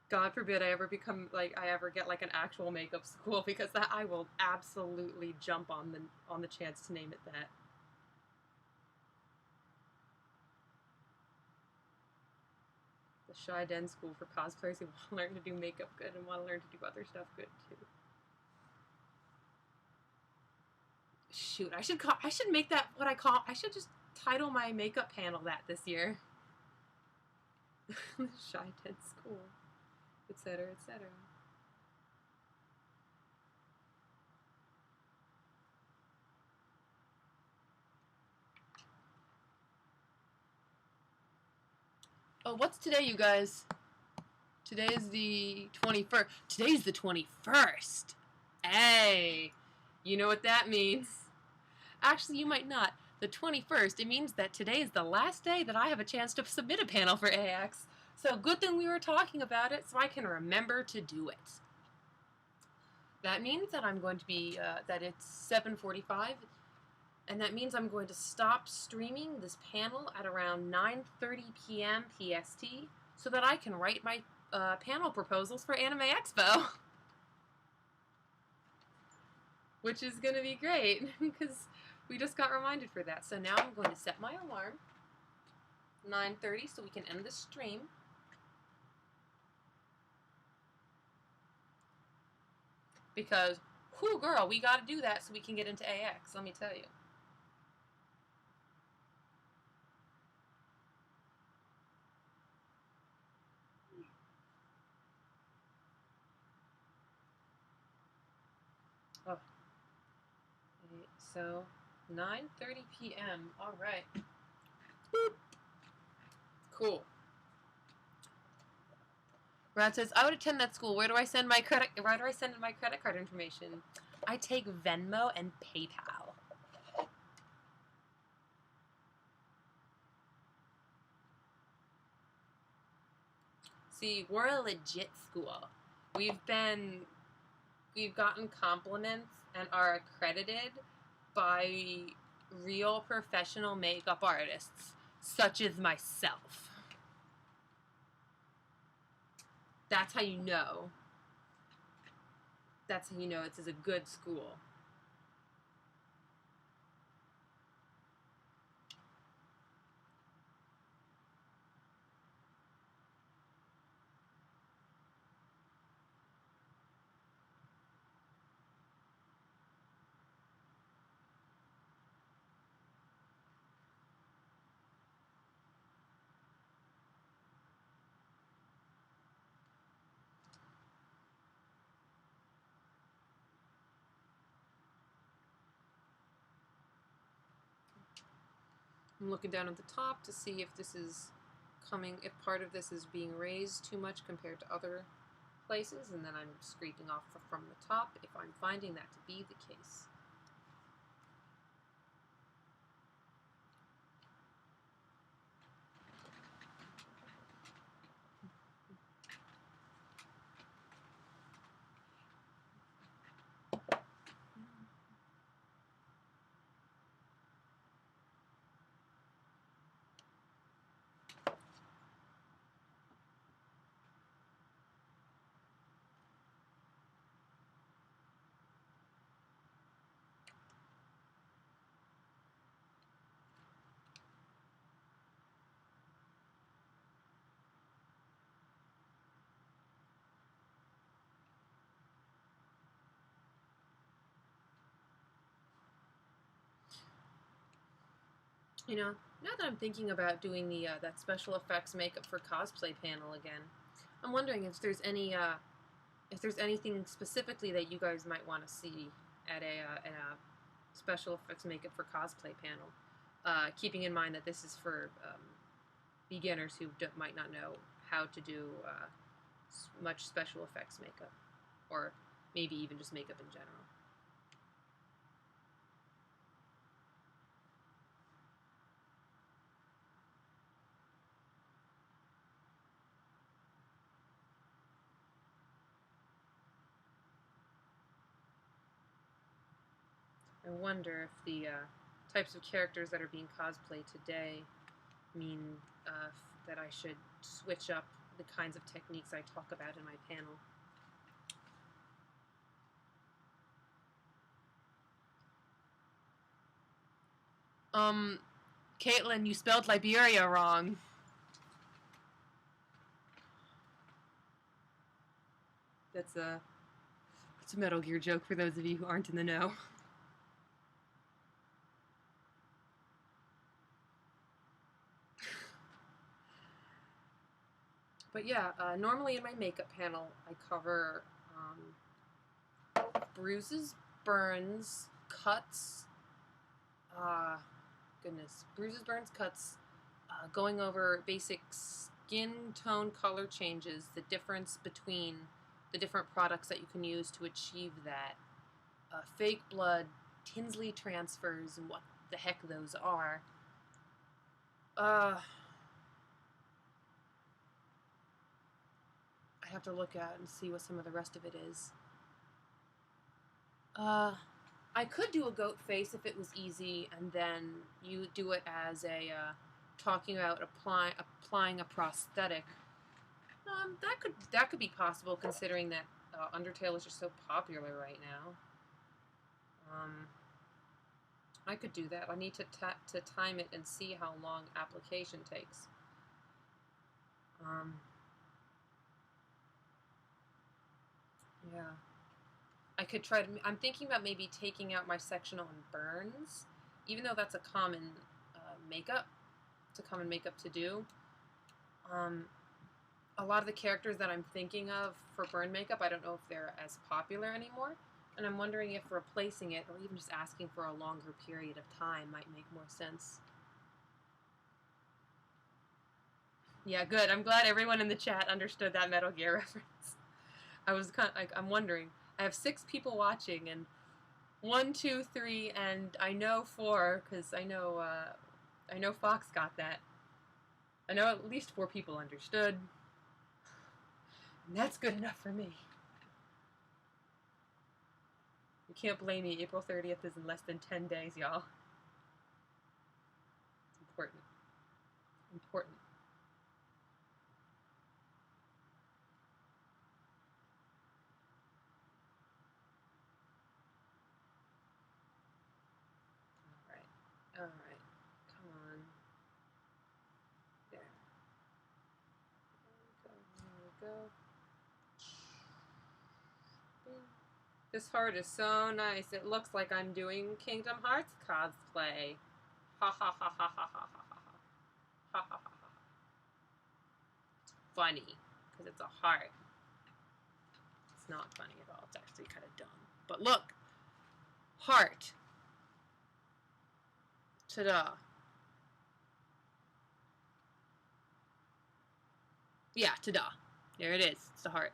God forbid I ever become I ever get like an actual makeup school, because that I will absolutely jump on the chance to name it that. The Shy Den School for cosplayers who want to learn to do makeup good and want to learn to do other stuff good too. Shoot, I should make that what I call. I should just title my makeup panel that this year. Shy Den School, etc., etc. Oh, what's today, you guys? Today is the 21st. Today's the 21st. Hey, you know what that means. Actually, you might not. The 21st, it means that today is the last day that I have a chance to submit a panel for AX. So good thing we were talking about it so I can remember to do it. That means that I'm going to be, that it's 7:45, and that means I'm going to stop streaming this panel at around 9:30 p.m. PST so that I can write my panel proposals for Anime Expo. Which is going to be great, because we just got reminded for that. So now I'm going to set my alarm, 9:30, so we can end the stream. Because, whew, girl, we got to do that so we can get into AX, let me tell you. Oh. Okay, so, 9:30 p.m. All right. Boop. Cool. Rad says, I would attend that school. Where do I send my credit card information? I take Venmo and PayPal. See, we're a legit school. We've gotten compliments and are accredited by real professional makeup artists, such as myself. That's how you know. That's how you know this is a good school. I'm looking down at the top to see if this is coming, if part of this is being raised too much compared to other places, and then I'm scraping off from the top if I'm finding that to be the case. You know, now that I'm thinking about doing the that special effects makeup for cosplay panel again, I'm wondering if there's anything specifically that you guys might want to see at a special effects makeup for cosplay panel. Keeping in mind that this is for beginners who might not know how to do much special effects makeup, or maybe even just makeup in general. I wonder if the types of characters that are being cosplayed today mean that I should switch up the kinds of techniques I talk about in my panel. Caitlin, you spelled Liberia wrong. That's a Metal Gear joke for those of you who aren't in the know. But yeah, normally in my makeup panel, I cover bruises, burns, cuts, bruises, burns, cuts, going over basic skin tone color changes, the difference between the different products that you can use to achieve that, fake blood, Tinsley transfers, and what the heck those are. I have to look at and see what some of the rest of it is. I could do a goat face if it was easy, and then you do it as a talking about applying a prosthetic. That could be possible, considering that Undertale is just so popular right now. I could do that. I need to time it and see how long application takes. Yeah. I could try to. I'm thinking about maybe taking out my section on burns, even though that's a common makeup. It's a common makeup to do. A lot of the characters that I'm thinking of for burn makeup, I don't know if they're as popular anymore, and I'm wondering if replacing it or even just asking for a longer period of time might make more sense. Yeah, good. I'm glad everyone in the chat understood that Metal Gear reference. I was I'm wondering. I have 6 people watching, and 1, 2, 3, and I know 4 because I know Fox got that. I know at least 4 people understood, and that's good enough for me. You can't blame me. April 30th is in less than 10 days, y'all. It's important. Important. Alright. Come on. There. There we go. This heart is so nice. It looks like I'm doing Kingdom Hearts cosplay. Ha ha ha ha ha ha ha ha. Ha ha ha ha. It's funny, because it's a heart. It's not funny at all. It's actually kind of dumb. But look! Heart. Ta-da. Yeah, ta-da. There it is. It's the heart.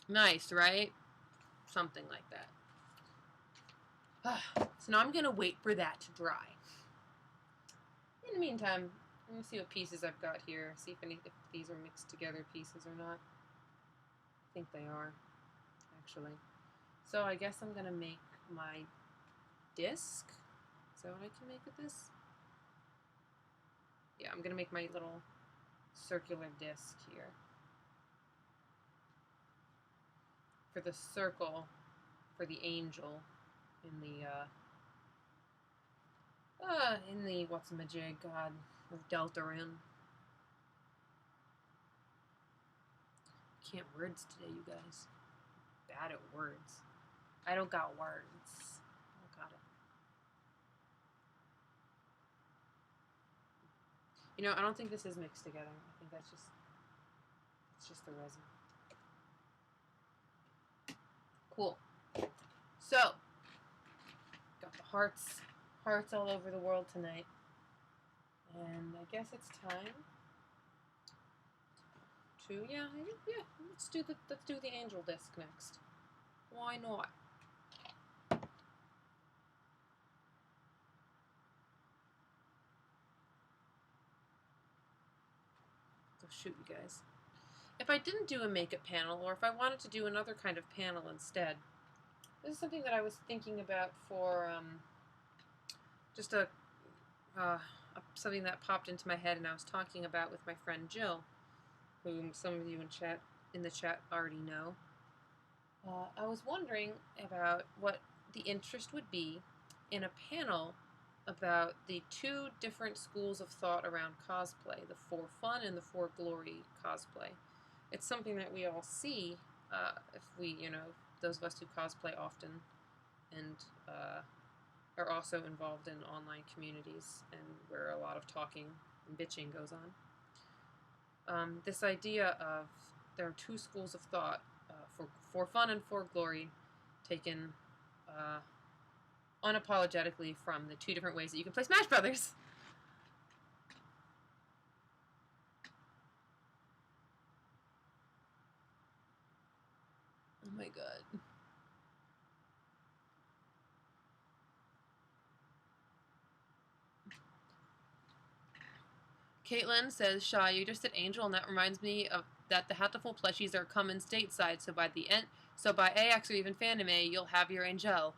Nice, right? Something like that. So now I'm going to wait for that to dry. In the meantime, let me see what pieces I've got here. See if these are mixed together pieces or not. I think they are, actually. So I guess I'm going to make my disc. Is that what I can make with this? Yeah, I'm going to make my little circular disc here. For the circle, for the angel, in the what's-a-majig, God, with Deltarune. Can't words today, you guys. Bad at words. I don't got words. I don't got it. You know, I don't think this is mixed together. I think it's just the resin. Cool. So, got the hearts all over the world tonight. And I guess it's time to, yeah, let's do the angel disc next. Why not? Go shoot, you guys. If I didn't do a makeup panel, or if I wanted to do another kind of panel instead, this is something that I was thinking about for just something that popped into my head, and I was talking about with my friend Jill, whom some of you in the chat already know. I was wondering about what the interest would be in a panel about the two different schools of thought around cosplay, the for fun and the for glory cosplay. It's something that we all see if we, those of us who cosplay often and are also involved in online communities and where a lot of talking and bitching goes on. This idea of there are two schools of thought, for fun and for glory, taken unapologetically from the two different ways that you can play Smash Brothers. Oh my god. Caitlin says, Shaw, you just said Angel, and that reminds me of that the Hatful plushies are coming stateside, so by AX or even Fandom A, you'll have your Angel.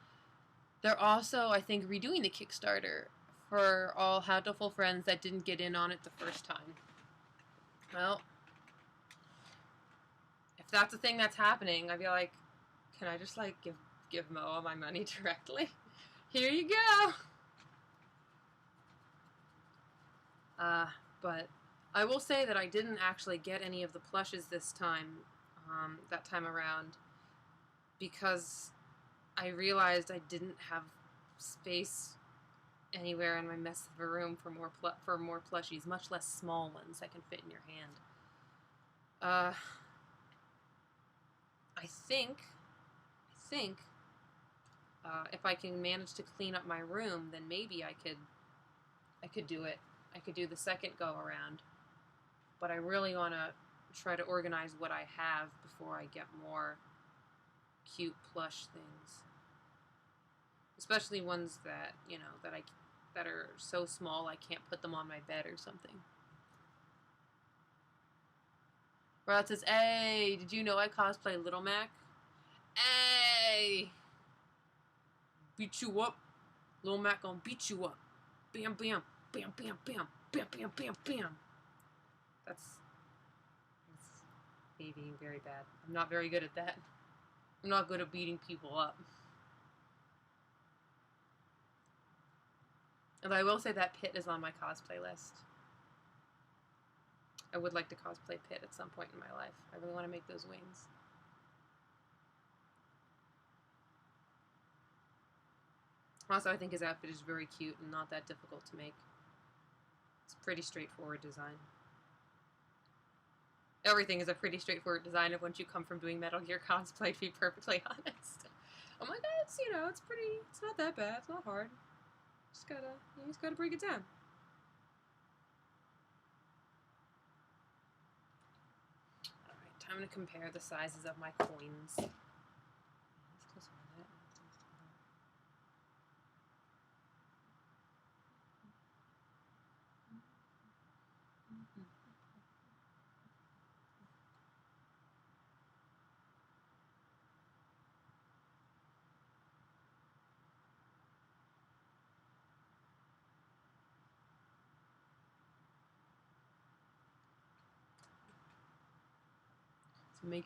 They're also, I think, redoing the Kickstarter for all Hatful friends that didn't get in on it the first time. Well, if that's a thing that's happening, I'd be like, can I just, like, give Mo all my money directly? Here you go! But I will say that I didn't actually get any of the plushes this time, that time around, because I realized I didn't have space anywhere in my mess of a room for more plushies, much less small ones that can fit in your hand. I think if I can manage to clean up my room, then maybe I could do it. I could do the second go around, but I really want to try to organize what I have before I get more cute plush things, especially ones that that are so small I can't put them on my bed or something. Rod says, "Hey, did you know I cosplay Little Mac? Hey, beat you up, Little Mac gonna beat you up, bam bam." Bam, bam, bam, bam, bam, bam, bam. That's me being very bad. I'm not very good at that. I'm not good at beating people up. And I will say that Pit is on my cosplay list. I would like to cosplay Pit at some point in my life. I really want to make those wings. Also, I think his outfit is very cute and not that difficult to make. It's a pretty straightforward design. Everything is a pretty straightforward design if once you come from doing Metal Gear cosplay, to be perfectly honest. Oh my god, it's not that bad, it's not hard. You just gotta break it down. Alright, time to compare the sizes of my coins.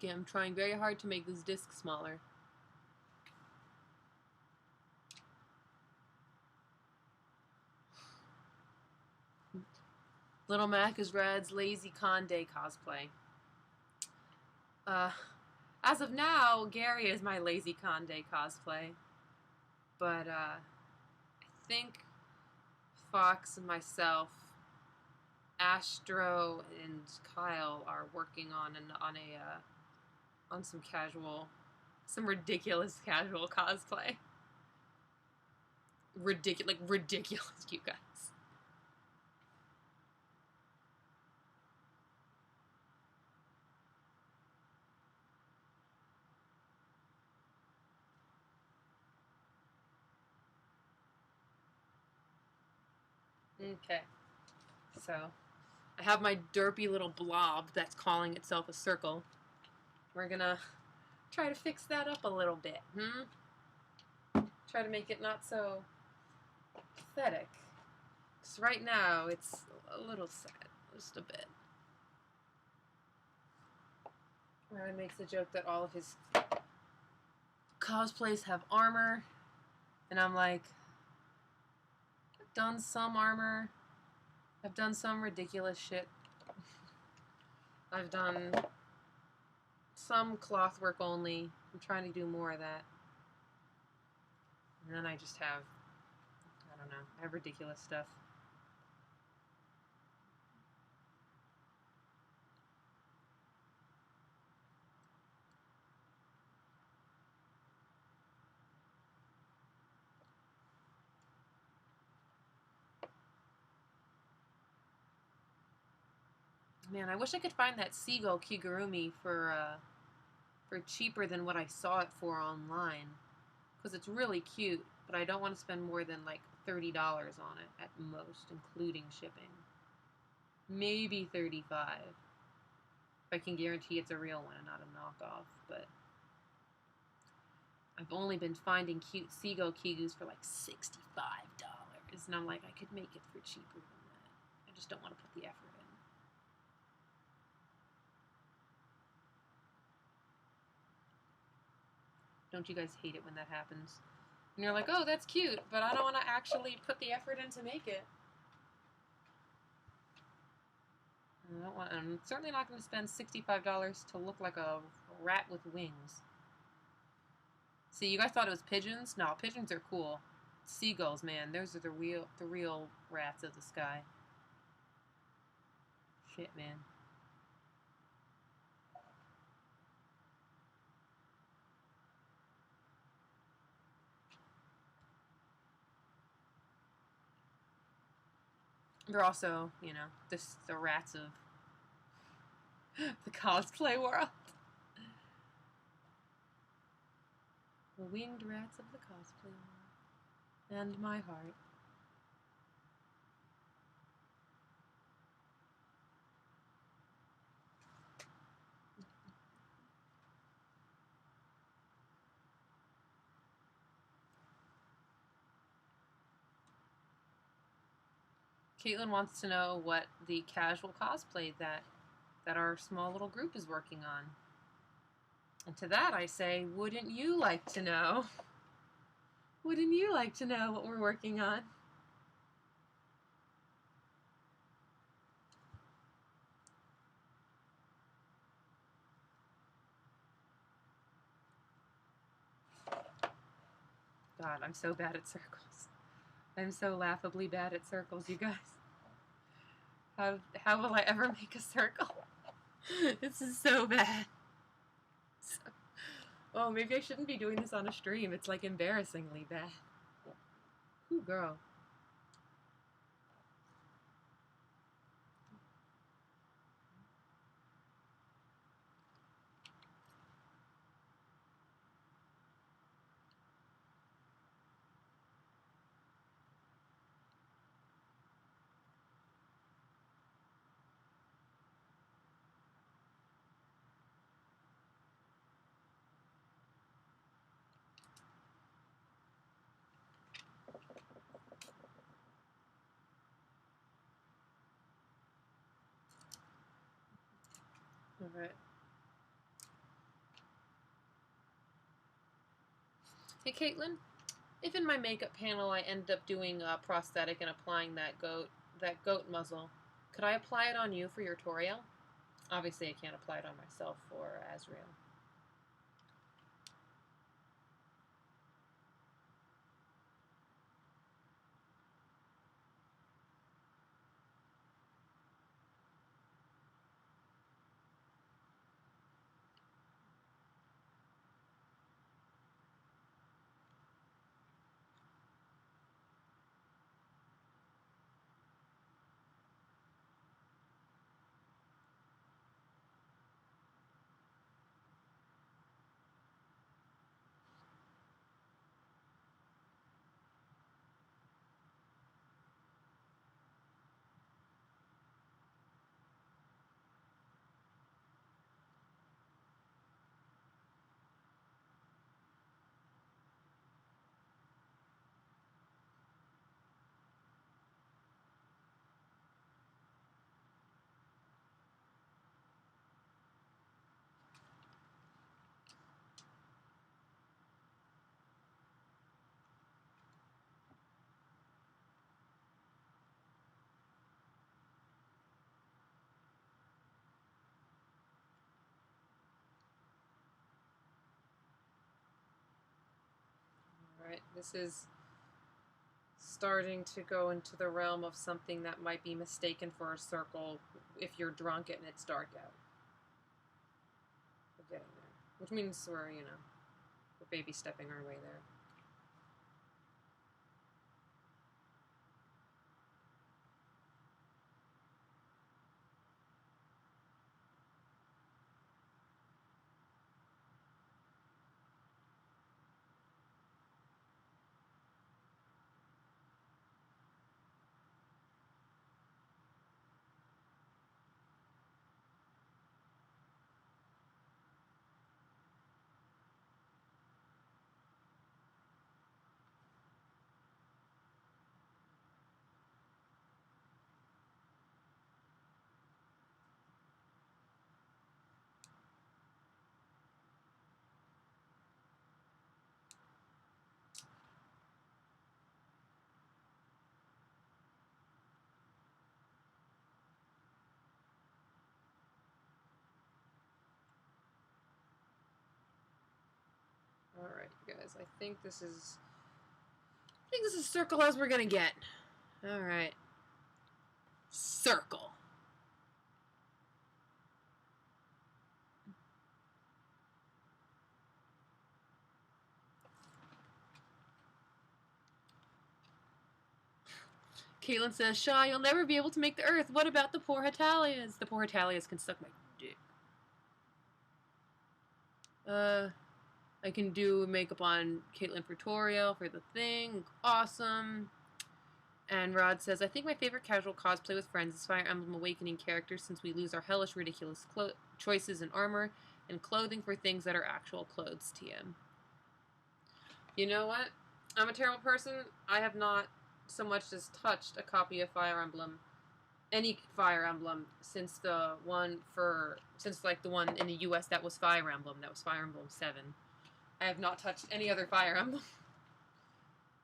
I'm trying very hard to make this disc smaller. Little Mac is Rad's Lazy Con Day cosplay. As of now, Gary is my Lazy Con Day cosplay. But, I think Fox and myself Astro and Kyle are working on some ridiculous casual cosplay. Ridiculous, you guys. Okay, so I have my derpy little blob that's calling itself a circle. We're gonna try to fix that up a little bit, Try to make it not so pathetic. Because right now, it's a little sad, just a bit. Ryan makes the joke that all of his cosplays have armor, and I'm like, I've done some armor, I've done some ridiculous shit. I've done some cloth work only. I'm trying to do more of that. And then I just have, I don't know, I have ridiculous stuff. Man, I wish I could find that seagull kigurumi for cheaper than what I saw it for online. Because it's really cute, but I don't want to spend more than like $30 on it at most, including shipping. Maybe $35. If I can guarantee it's a real one and not a knockoff, but I've only been finding cute seagull kigus for like $65. And I'm like, I could make it for cheaper than that. I just don't want to put the effort in. Don't you guys hate it when that happens? And you're like, oh, that's cute, but I don't want to actually put the effort in to make it. I'm certainly not going to spend $65 to look like a rat with wings. See, you guys thought it was pigeons? No, pigeons are cool. Seagulls, man, those are the real rats of the sky. Shit, man. They're also, you know, the rats of the cosplay world. The winged rats of the cosplay world. And my heart. Caitlin wants to know what the casual cosplay that our small little group is working on. And to that I say, wouldn't you like to know? Wouldn't you like to know what we're working on? God, I'm so bad at circles. I'm so laughably bad at circles, you guys. How will I ever make a circle? This is so bad. Oh, maybe I shouldn't be doing this on a stream. It's like embarrassingly bad. Ooh, girl. Alright. Hey, Caitlin. If in my makeup panel I end up doing a prosthetic and applying that goat muzzle, could I apply it on you for your Toriel? Obviously, I can't apply it on myself for Azrael. Alright, this is starting to go into the realm of something that might be mistaken for a circle if you're drunk and it's dark out. We're getting there. Which means we're, you know, we're baby stepping our way there. Alright, guys, I think this is circle as we're gonna get. Alright. Circle. Caitlin says, Shaw, you'll never be able to make the Earth. What about the poor Hatalias? The poor Hatalias can suck my dick. I can do makeup on Caitlin Pretorial for the thing. Awesome. And Rod says, I think my favorite casual cosplay with friends is Fire Emblem Awakening characters since we lose our hellish, ridiculous choices in armor and clothing for things that are actual clothes, TM. You know what? I'm a terrible person. I have not so much as touched a copy of Fire Emblem, any Fire Emblem, since the one in the US that was Fire Emblem 7. I have not touched any other Fire Emblem.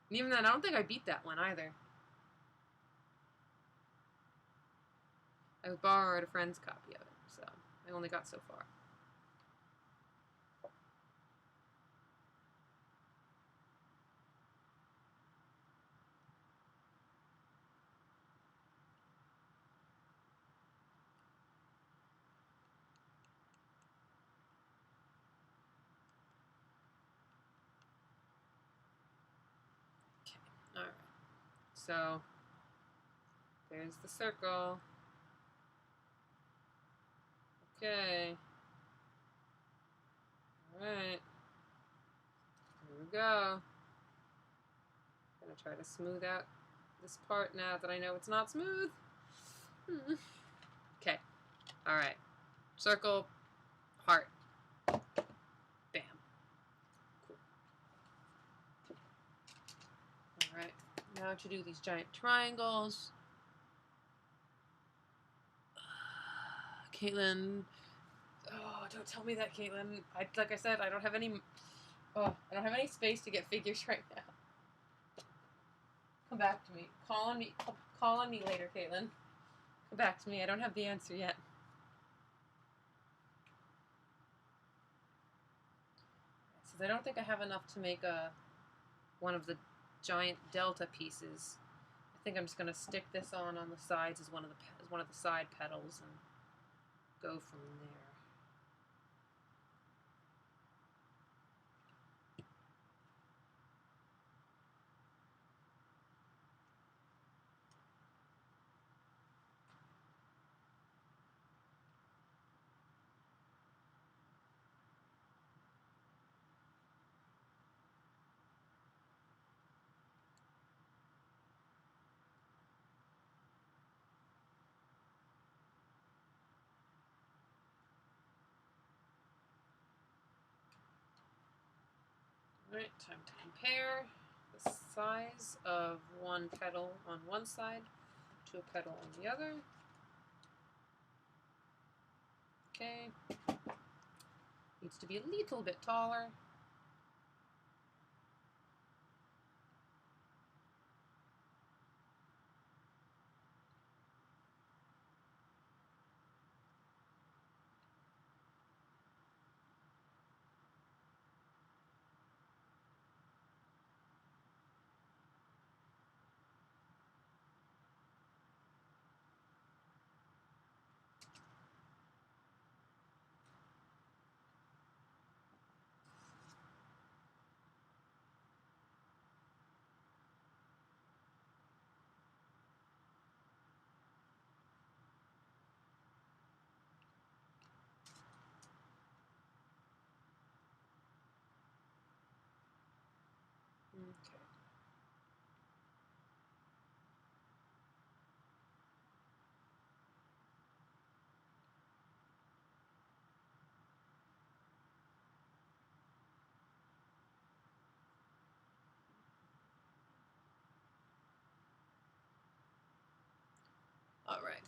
And even then, I don't think I beat that one either. I borrowed a friend's copy of it, so I only got so far. Okay, alright. So, there's the circle. Okay. Alright. Here we go. I'm gonna try to smooth out this part now that I know it's not smooth. Okay. Alright. Circle. Heart. Bam. Cool. Alright. Now to do these giant triangles. Caitlin. Oh, don't tell me that, Caitlin. Like I said, I don't have any space to get figures right now. Come back to me. Call on me later, Caitlin. Come back to me. I don't have the answer yet. Since I don't think I have enough to make one of the giant delta pieces, I think I'm just gonna stick this on the sides as one of the side petals and go from there. Alright, time to compare the size of one petal on one side to a petal on the other. Okay. Needs to be a little bit taller.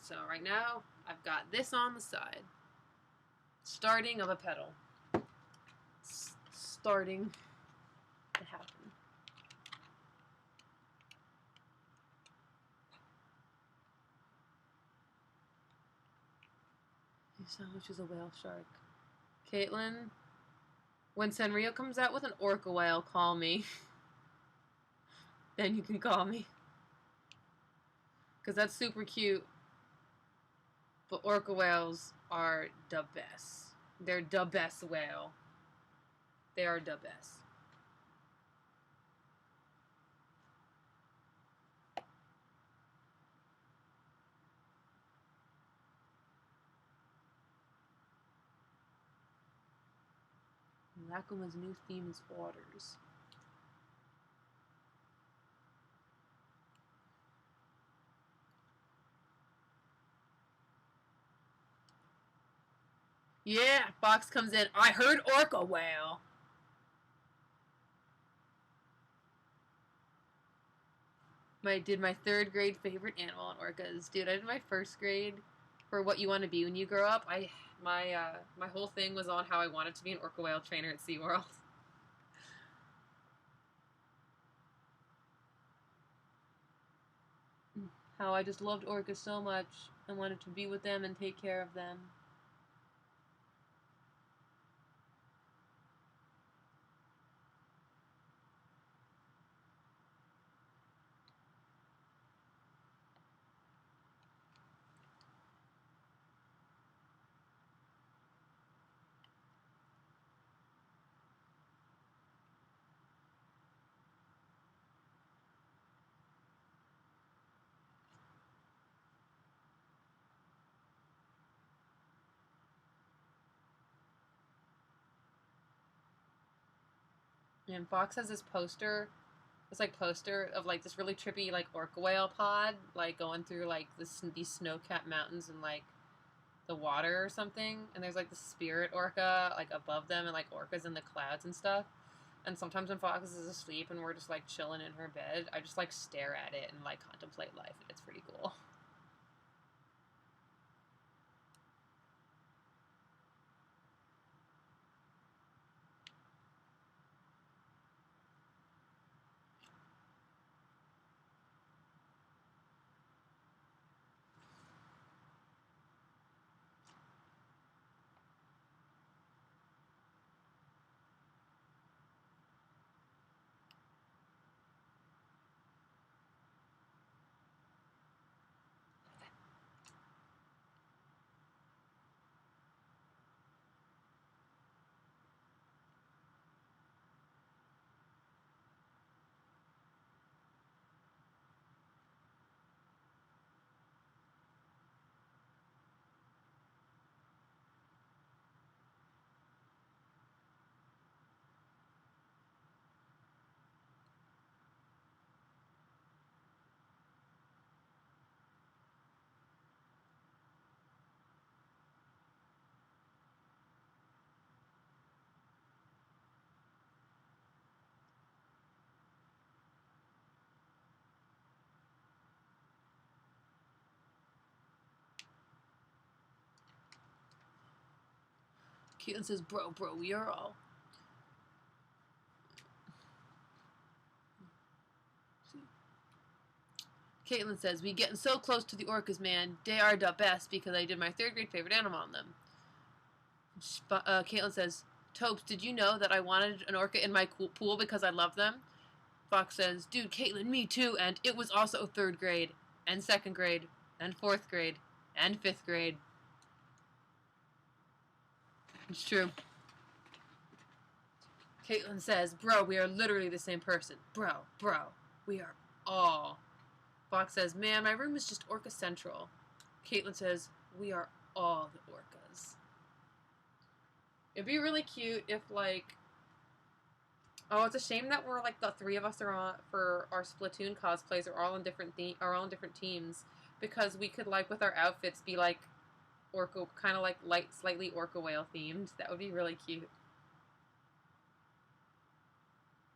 So right now, I've got this on the side. Starting of a petal. Starting to happen. Which is a whale shark. Caitlin, when Sanrio comes out with an orca whale, call me. Then you can call me. Because that's super cute. But orca whales are the best. They're the best whale. They are the best. Lakuma's new theme is waters. Yeah, Fox comes in. I heard orca whale. Did my 3rd grade favorite animal on orcas. Dude, I did my 1st grade for what you want to be when you grow up. My whole thing was on how I wanted to be an orca whale trainer at SeaWorld. How I just loved orcas so much and wanted to be with them and take care of them. And Fox has this poster. It's like poster of like this really trippy like orca whale pod like going through like these snow-capped mountains and like the water or something. And there's like the spirit orca like above them and like orcas in the clouds and stuff. And sometimes when Fox is asleep and we're just like chilling in her bed, I just like stare at it and like contemplate life. And it's pretty cool. Caitlin says, bro, we are all. Caitlin says, we getting so close to the orcas, man. They are the best because I did my 3rd grade favorite animal on them. Caitlin says, Topes, did you know that I wanted an orca in my pool because I love them? Fox says, dude, Caitlin, me too, and it was also 3rd grade, and 2nd grade, and 4th grade, and 5th grade. It's true. Caitlin says, bro, we are literally the same person. Bro, we are all. Fox says, man, my room is just orca central. Caitlin says, we are all the orcas. It'd be really cute if, like... Oh, it's a shame that we're, like, the 3 of us are on, for our Splatoon cosplays, are all in different teams. Because we could, like, with our outfits, be, like, orca, kind of, like, slightly orca whale themed. That would be really cute.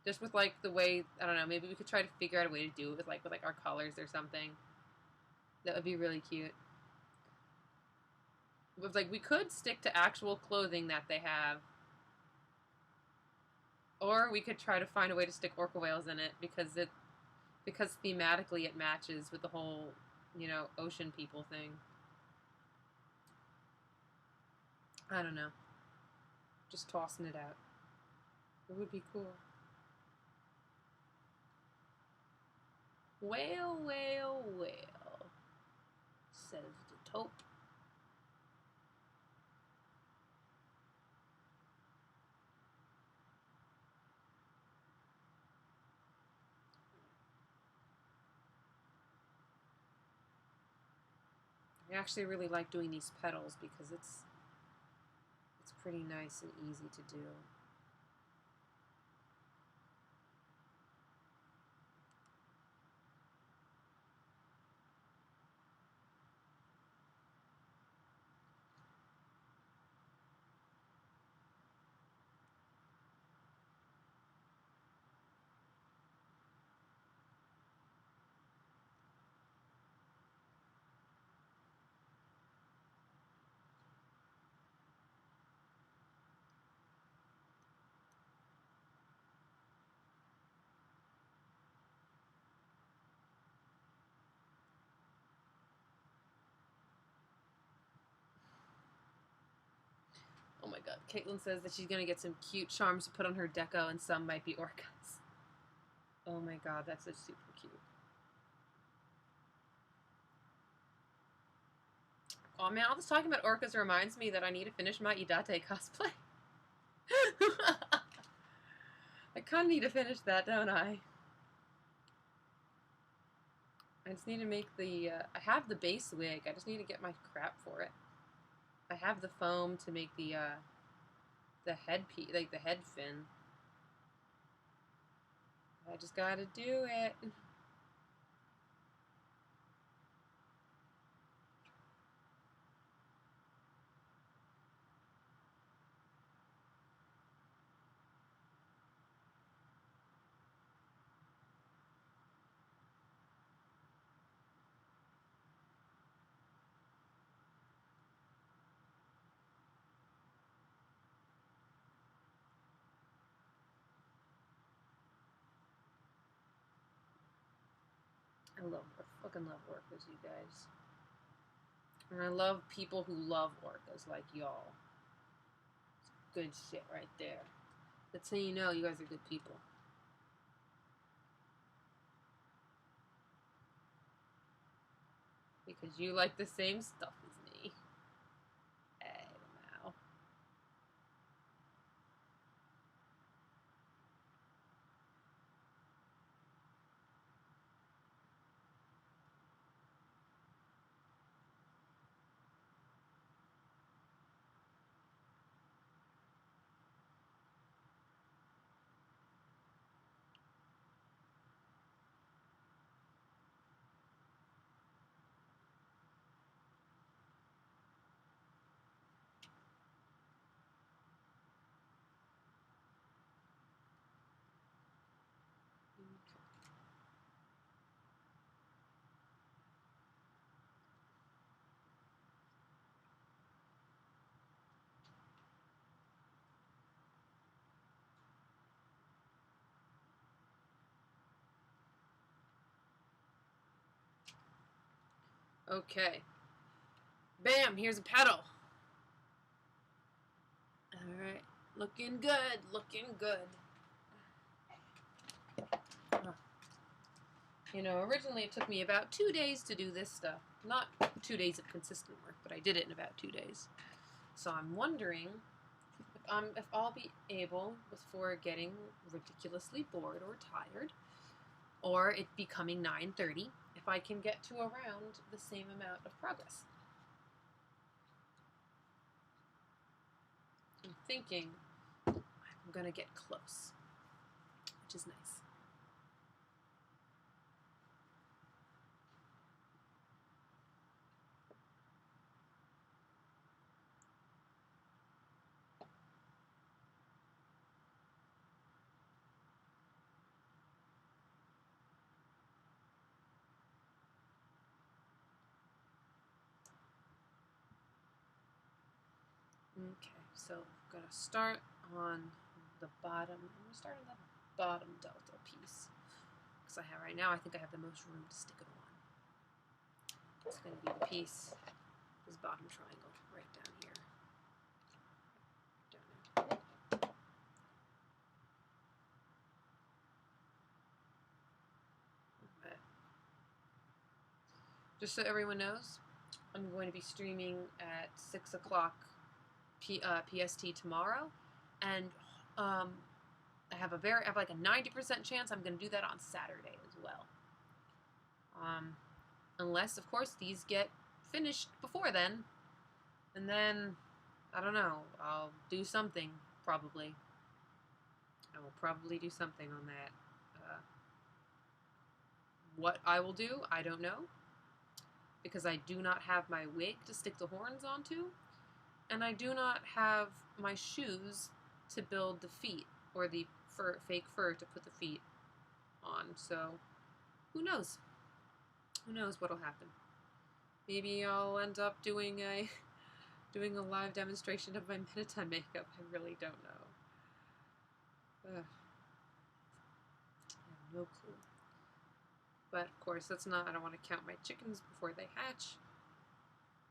Just with, like, the way, I don't know, maybe we could try to figure out a way to do it with our colors or something. That would be really cute. It was like, we could stick to actual clothing that they have. Or we could try to find a way to stick orca whales in it because thematically it matches with the whole, ocean people thing. I don't know. Just tossing it out. It would be cool. Whale, whale, whale, says the taupe. I actually really like doing these petals because it's pretty nice and easy to do. Oh my god. Caitlin says that she's gonna get some cute charms to put on her deco, and some might be orcas. Oh my god, that's just super cute. Oh man, all this talking about orcas reminds me that I need to finish my Idate cosplay. I kind of need to finish that, don't I? I just need to make the, I have the base wig, I just need to get my crap for it. I have the foam to make the headpiece, like the head fin. I just gotta do it. I fucking love orcas, you guys. And I love people who love orcas like y'all. It's good shit right there. That's how you know you guys are good people. Because you like the same stuff as me. Hey, wow. Okay. Bam, here's a petal. Alright. Looking good, looking good. Originally it took me about 2 days to do this stuff. Not 2 days of consistent work, but I did it in about 2 days. So I'm wondering if I'll be able, before getting ridiculously bored or tired, or it becoming 9:30, if I can get to around the same amount of progress. I'm thinking I'm gonna get close, which is nice. Okay, so I'm gonna start on the bottom. I'm gonna start on the bottom delta piece because I have right now. I think I have the most room to stick it on. It's gonna be the piece, this bottom triangle right down here. Down there. Right. Just so everyone knows, I'm going to be streaming at 6 o'clock PST tomorrow, and I have like a 90% chance I'm going to do that on Saturday as well. Unless, of course, these get finished before then, and then, I don't know, I'll do something, probably. I will probably do something on that. What I will do, I don't know, because I do not have my wig to stick the horns onto, and I do not have my shoes to build the feet, or the fake fur to put the feet on, so who knows? Who knows what'll happen? Maybe I'll end up doing a live demonstration of my Metaton makeup. I really don't know. I have no clue. But of course, I don't want to count my chickens before they hatch.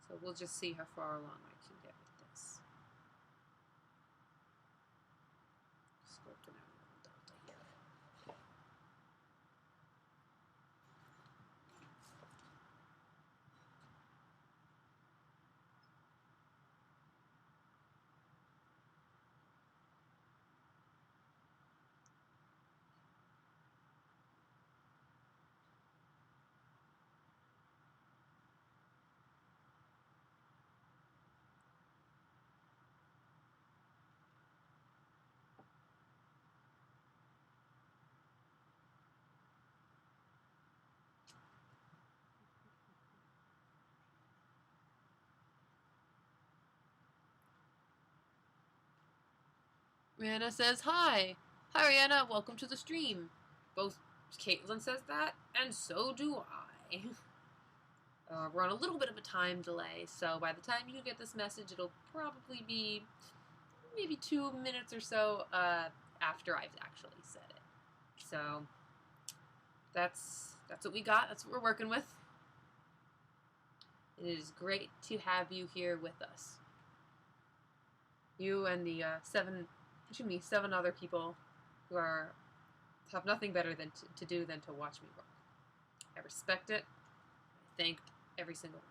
So we'll just see how far along I can get with this. Sculpting out a little delta here. Rihanna says, hi! Hi, Rihanna, welcome to the stream. Both Caitlin says that, and so do I. We're on a little bit of a time delay, so by the time you get this message, it'll probably be maybe 2 minutes or so after I've actually said it. So, that's what we got, that's what we're working with. It is great to have you here with us. You and the 7 other people who have nothing better to do than to watch me work. I respect it. I thank every single one.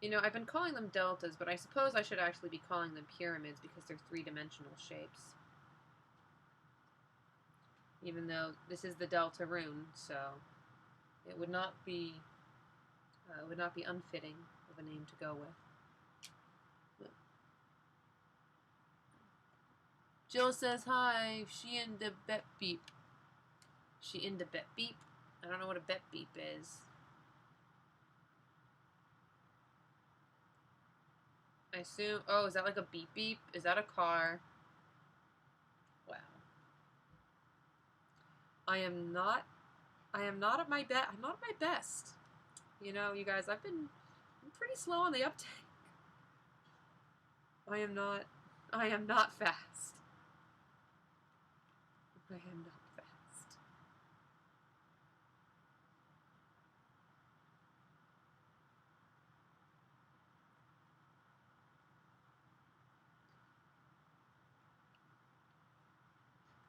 You know, I've been calling them deltas, but I suppose I should actually be calling them pyramids because they're three-dimensional shapes. Even though this is the delta rune, so it would not be unfitting of a name to go with. Jill says hi. She in the bet beep. She in the bet beep. I don't know what a bet beep is. I assume. Oh, is that like a beep beep? Is that a car? Wow. I am not at my best. I'm not at my best. You know, you guys, I'm pretty slow on the uptake. I am not fast. I am not fast.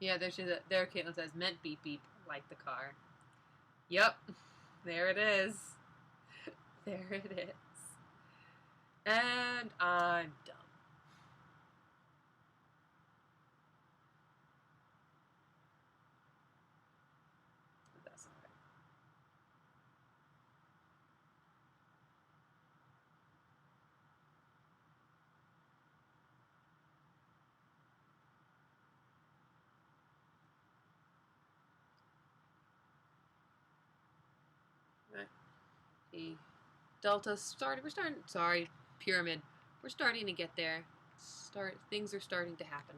Yeah, there Caitlin says, meant beep beep, like the car. Yep. There it is. There it is. And I'm done. A delta started. Sorry, pyramid. We're starting to get there. Things are starting to happen.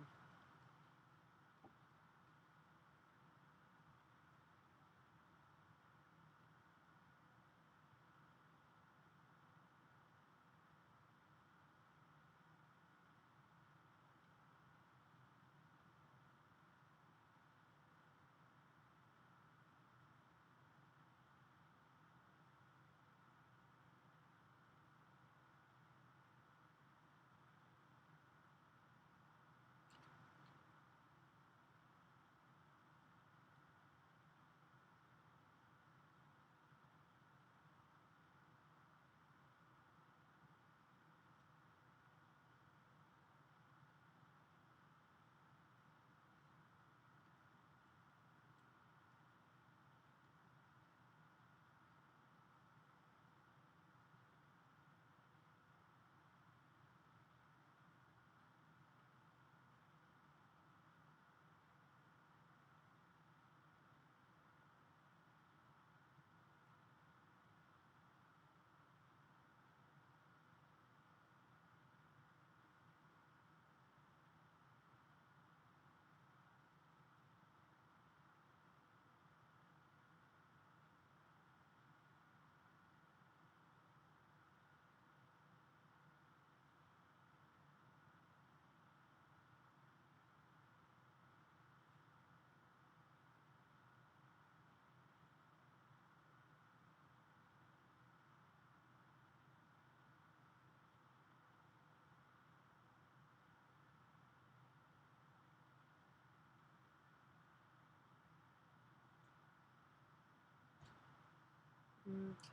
Okay.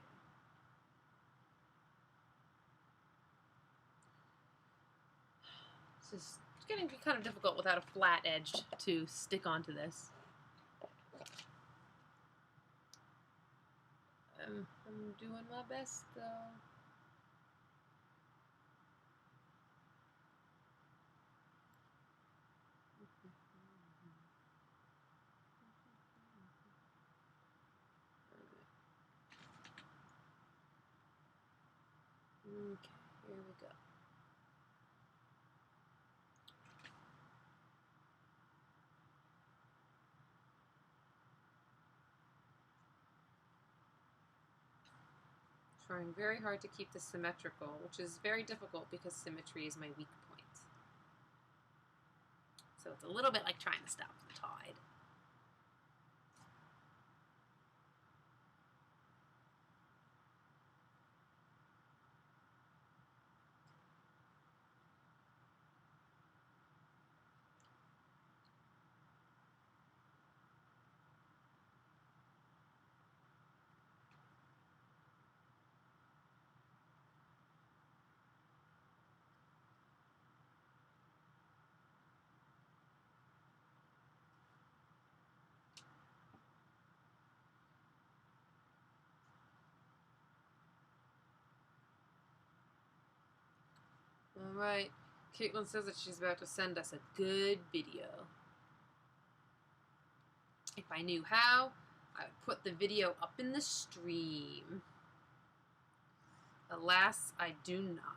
It's getting to be kind of difficult without a flat edge to stick onto this. I'm doing my best, though. Okay, here we go. Trying very hard to keep this symmetrical, which is very difficult because symmetry is my weak point. So it's a little bit like trying to stop the tide. Alright, Caitlin says that she's about to send us a good video. If I knew how, I would put the video up in the stream. Alas, I do not.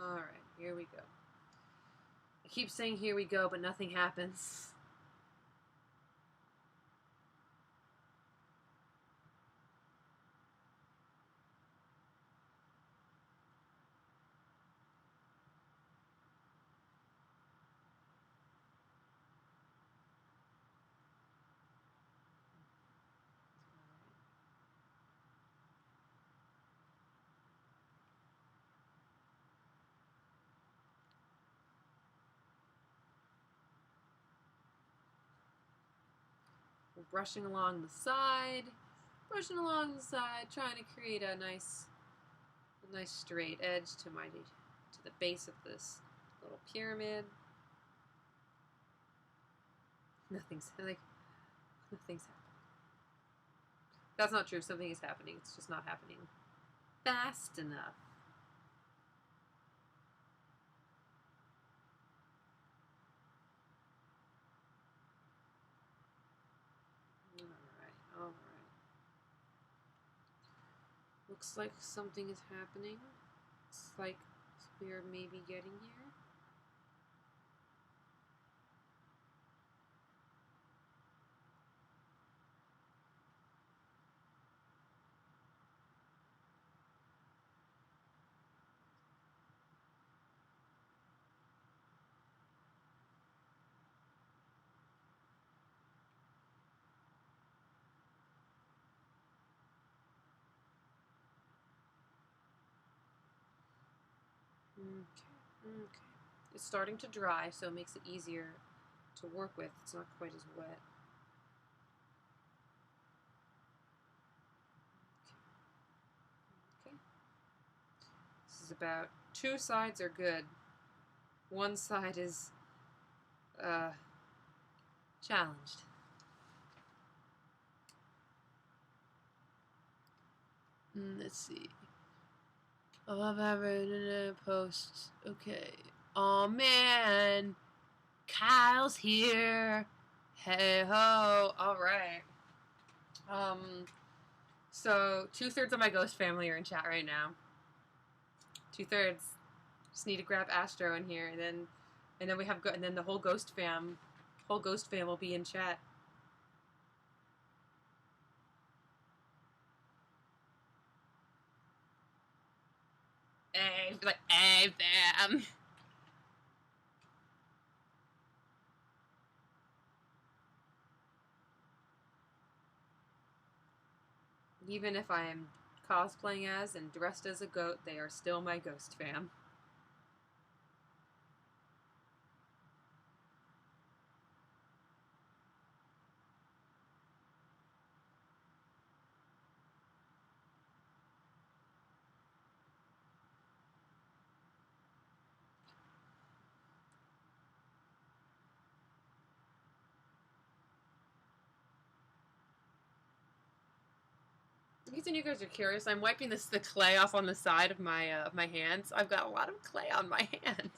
Alright, here we go. I keep saying here we go, but nothing happens. brushing along the side, trying to create a nice straight edge to the base of this little pyramid. Nothing's happening. That's not true. Something is happening. It's just not happening fast enough. All right. Looks like something is happening. It's like we're maybe getting here. Okay. It's starting to dry, so it makes it easier to work with. It's not quite as wet. Okay. This is about 2 sides are good. 1 side is challenged. Let's see. Oh, I've having a post. Okay. Oh man, Kyle's here. Hey ho. All right. So 2/3 of my ghost family are in chat right now. 2/3. Just need to grab Astro in here, and then we have and then the whole ghost fam will be in chat. Hey, like, hey fam. Even if I am cosplaying as and dressed as a goat, they are still my ghost fam. In case you guys are curious, I'm wiping the clay off on the side of my hands. I've got a lot of clay on my hand.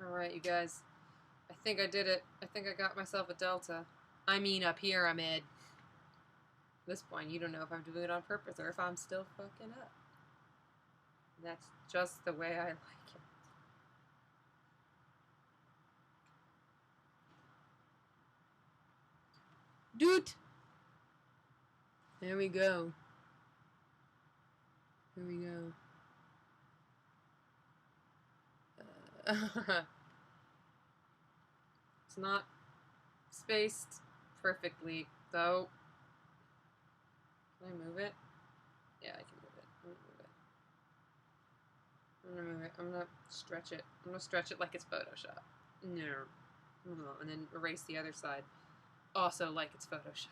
Alright, you guys. I think I did it. I think I got myself a delta. I mean a pyramid. At this point, you don't know if I'm doing it on purpose or if I'm still fucking up. That's just the way I like it. Dude! There we go. Here we go. It's not spaced perfectly, though. Can I move it? Yeah, I can move it. I'm gonna move it. I'm gonna stretch it. I'm gonna stretch it like it's Photoshop. No. And then erase the other side. Also like it's Photoshop.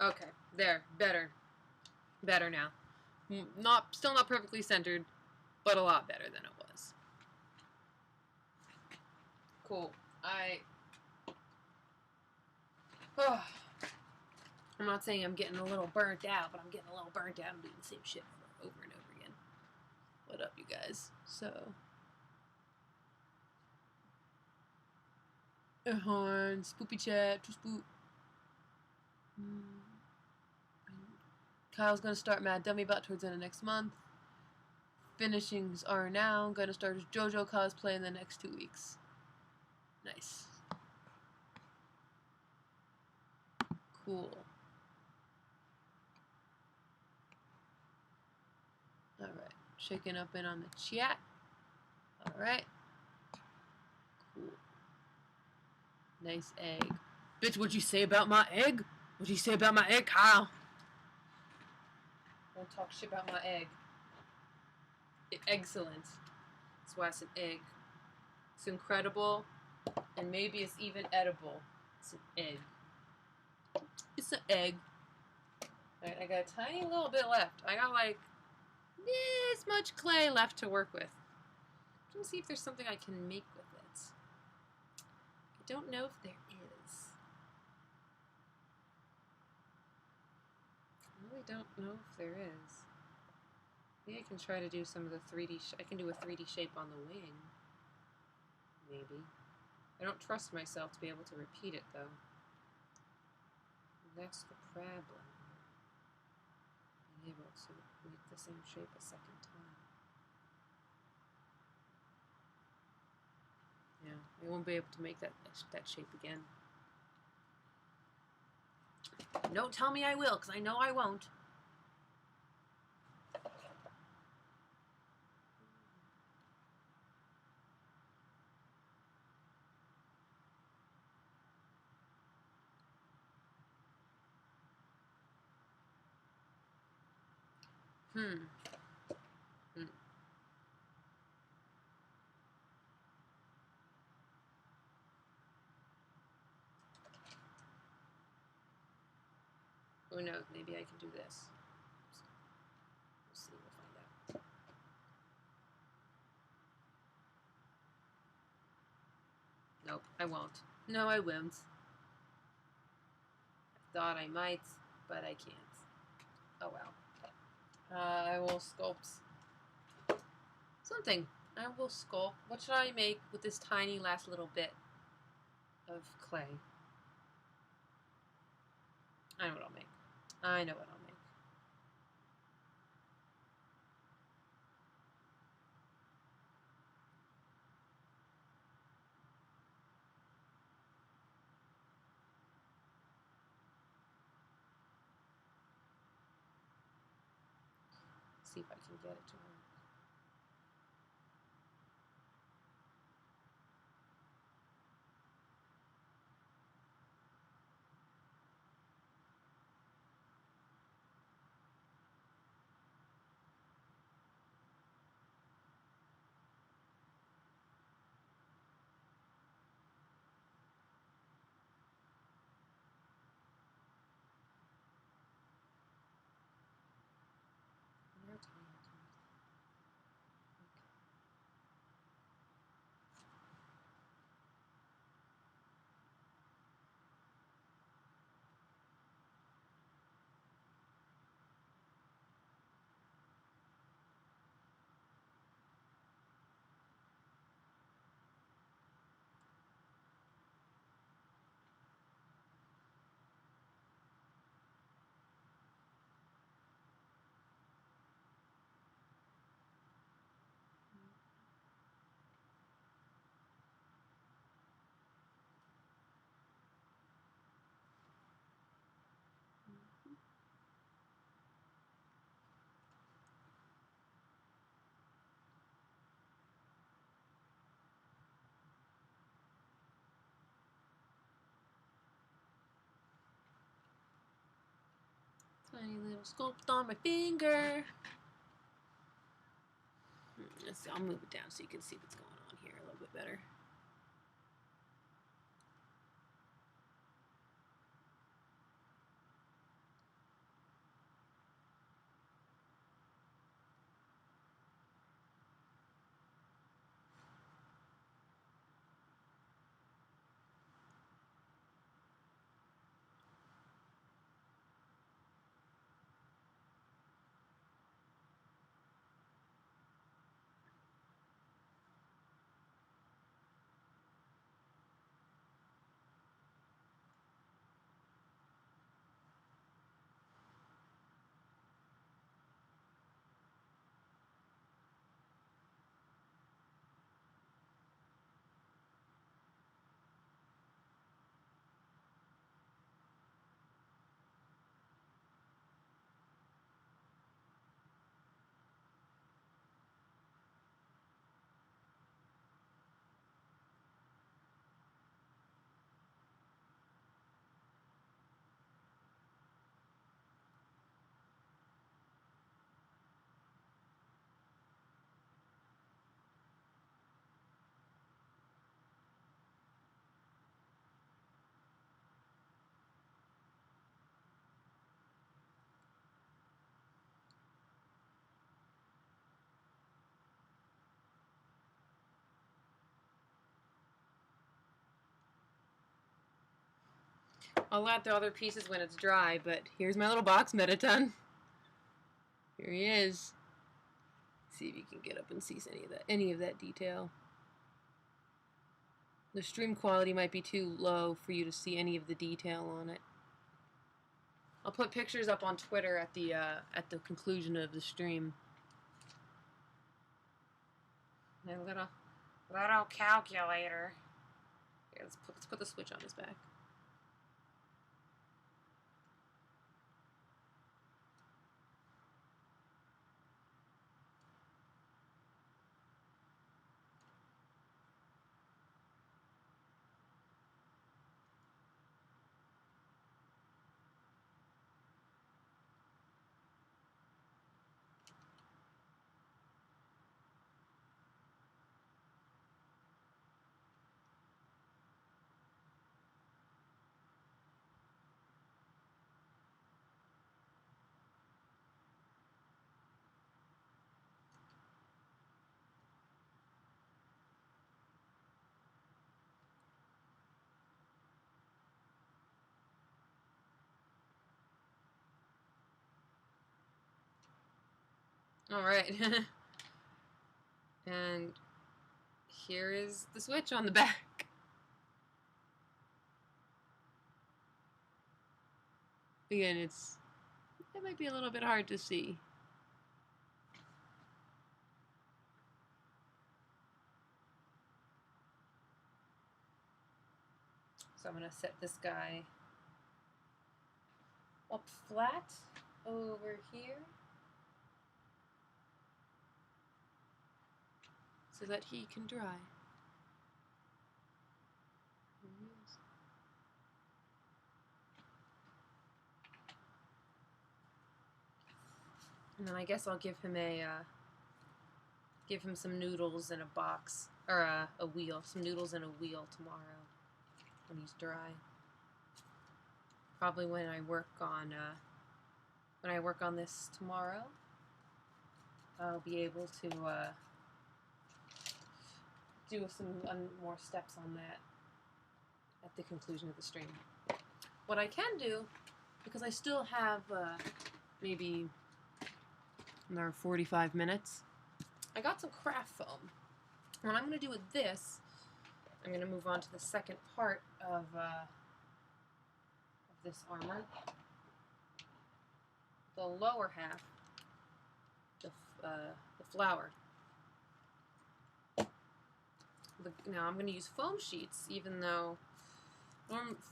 Okay, there, better. Better now. Still not perfectly centered, but a lot better than it was. Cool. I'm not saying I'm getting a little burnt out, but I'm getting a little burnt out. I'm doing the same shit over and over again. What up, you guys? So, horn, spoopy chat, to spoop. Kyle's gonna start Mad Dummy Bot towards the end of next month. Finishings are now. Gonna start his JoJo cosplay in the next 2 weeks. Nice. Cool. Alright. Shaking up in on the chat. Alright. Cool. Nice egg. Bitch, what'd you say about my egg? What'd you say about my egg, Kyle? Don't talk shit about my egg. Excellent. That's why it's an egg. It's incredible, and maybe it's even edible. It's an egg. It's an egg. Alright, I got a tiny little bit left. I got like this much clay left to work with. I'm trying to see if there's something I can make with it. I don't know if there is. I really don't know if there is. Maybe I can try to do some of the 3D. I can do a 3D shape on the wing. Maybe. I don't trust myself to be able to repeat it though. That's the problem. Being able to make the same shape a second time. Yeah, I won't be able to make that shape again. Don't tell me I will, because I know I won't. Who knows? Maybe I can do this. We'll see. We'll find out. Nope, I won't. No, I won't. I thought I might, but I can't. Oh well. I will sculpt something. I will sculpt. What should I make with this tiny last little bit of clay? I know what I'll make. I know what I'll make. See if I can get it to work. Tiny little sculpt on my finger. Let's see, I'll move it down so you can see what's going on here a little bit better. I'll add the other pieces when it's dry, but here's my little box Metaton. Here he is. See if you can get up and see any of that detail. The stream quality might be too low for you to see any of the detail on it. I'll put pictures up on Twitter at the conclusion of the stream. My little calculator. Here, let's put the switch on his back. Alright. And here is the switch on the back. Again, it might be a little bit hard to see. So I'm going to set this guy up flat over here so that he can dry. And then I guess I'll give him some noodles in a box, or a wheel, some noodles in a wheel tomorrow when he's dry. Probably when I work on this tomorrow, I'll be able to do some more steps on that at the conclusion of the stream. What I can do, because I still have maybe another 45 minutes, I got some craft foam. What I'm going to do with this, I'm going to move on to the second part of this armor. The lower half, the flower. Now I'm going to use foam sheets, even though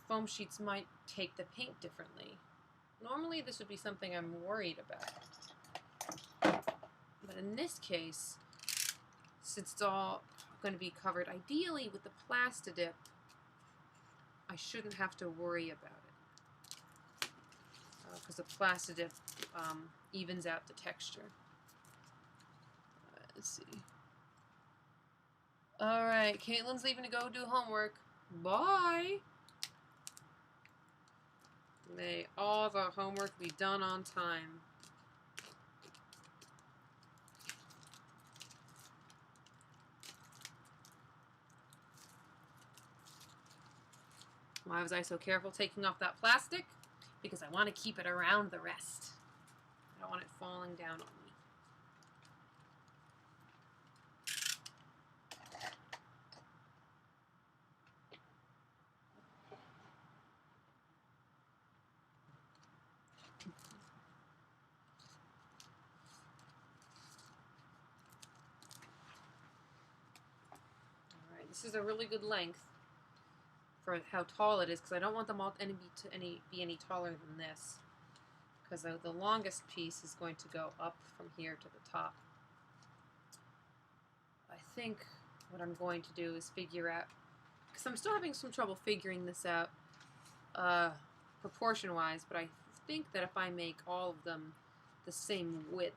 foam sheets might take the paint differently. Normally this would be something I'm worried about. But in this case, since it's all going to be covered ideally with the Plastidip, I shouldn't have to worry about it. Because the Plastidip evens out the texture. Let's see. Alright, Caitlin's leaving to go do homework. Bye! May all the homework be done on time. Why was I so careful taking off that plastic? Because I want to keep it around the rest. I don't want it falling down on me. Alright, this is a really good length for how tall it is, because I don't want them all to be any taller than this, because the longest piece is going to go up from here to the top. I think what I'm going to do is figure out, because I'm still having some trouble figuring this out proportion-wise, but I think that if I make all of them the same width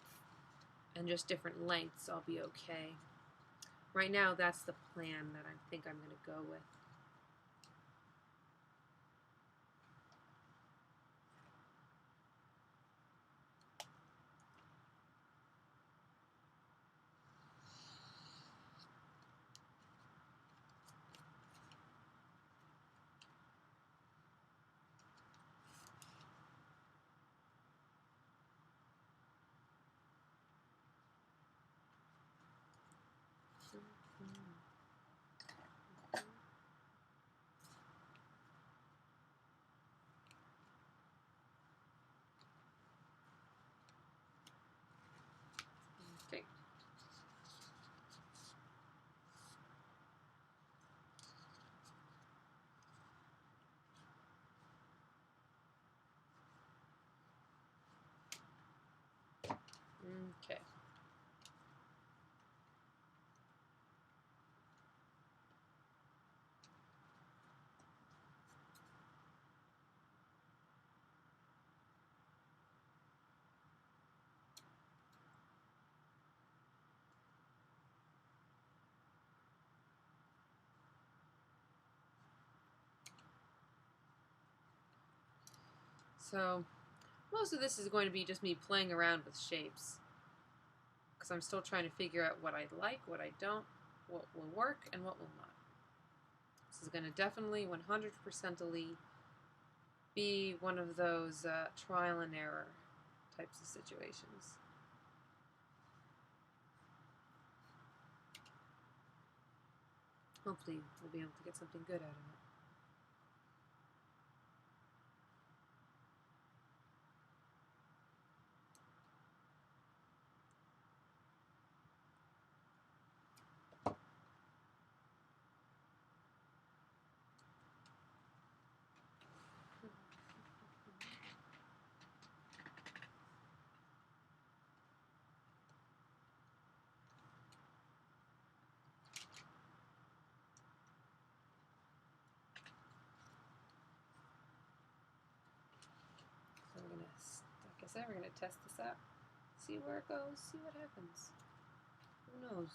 and just different lengths, I'll be okay. Right now, that's the plan that I think I'm going to go with. Okay. So, most of this is going to be just me playing around with shapes. Because I'm still trying to figure out what I like, what I don't, what will work, and what will not. This is going to definitely 100%ly be one of those trial and error types of situations. Hopefully we'll be able to get something good out of it. So we're gonna, like I said, we're gonna test this out, see where it goes, see what happens. Who knows?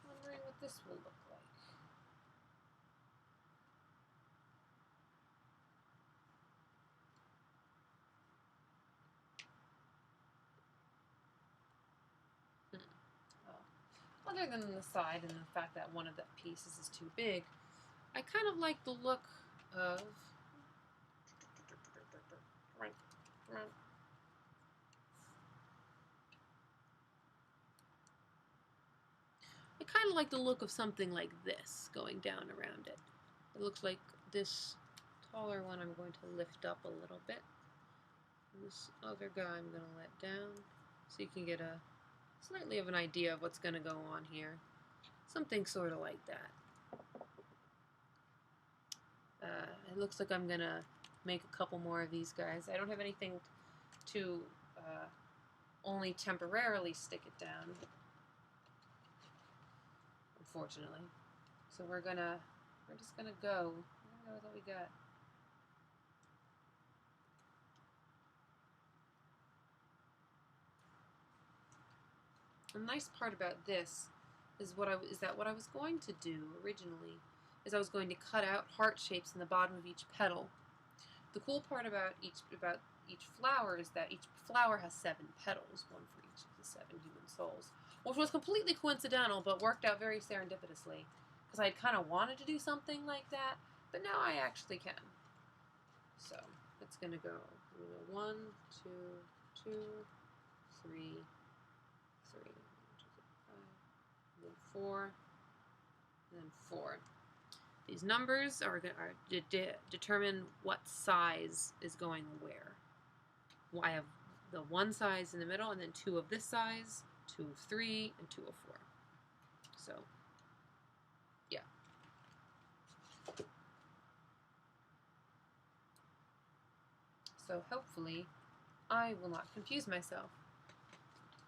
Wondering what this will look like. Well, other than the side and the fact that one of the pieces is too big, I kind of like the look of. I kind of like the look of something like this going down around it. It looks like this taller one I'm going to lift up a little bit. And this other guy I'm going to let down so you can get a slightly of an idea of what's going to go on here. Something sort of like that. It looks like I'm going to make a couple more of these guys. I don't have anything to only temporarily stick it down, unfortunately. So we're just gonna go with what we got. The nice part about this is what I was going to do originally is I was going to cut out heart shapes in the bottom of each petal. The cool part about each flower is that each flower has 7 petals, one for each of the 7 human souls, which was completely coincidental but worked out very serendipitously because I kind of wanted to do something like that, but now I actually can. So it's gonna go 1, 2, 2, 3, 3, 5, and then 4, and then 4. These numbers are determine what size is going where. I have the 1 size in the middle, and then 2 of this size, 2 of 3, and 2 of 4. So, yeah. So hopefully, I will not confuse myself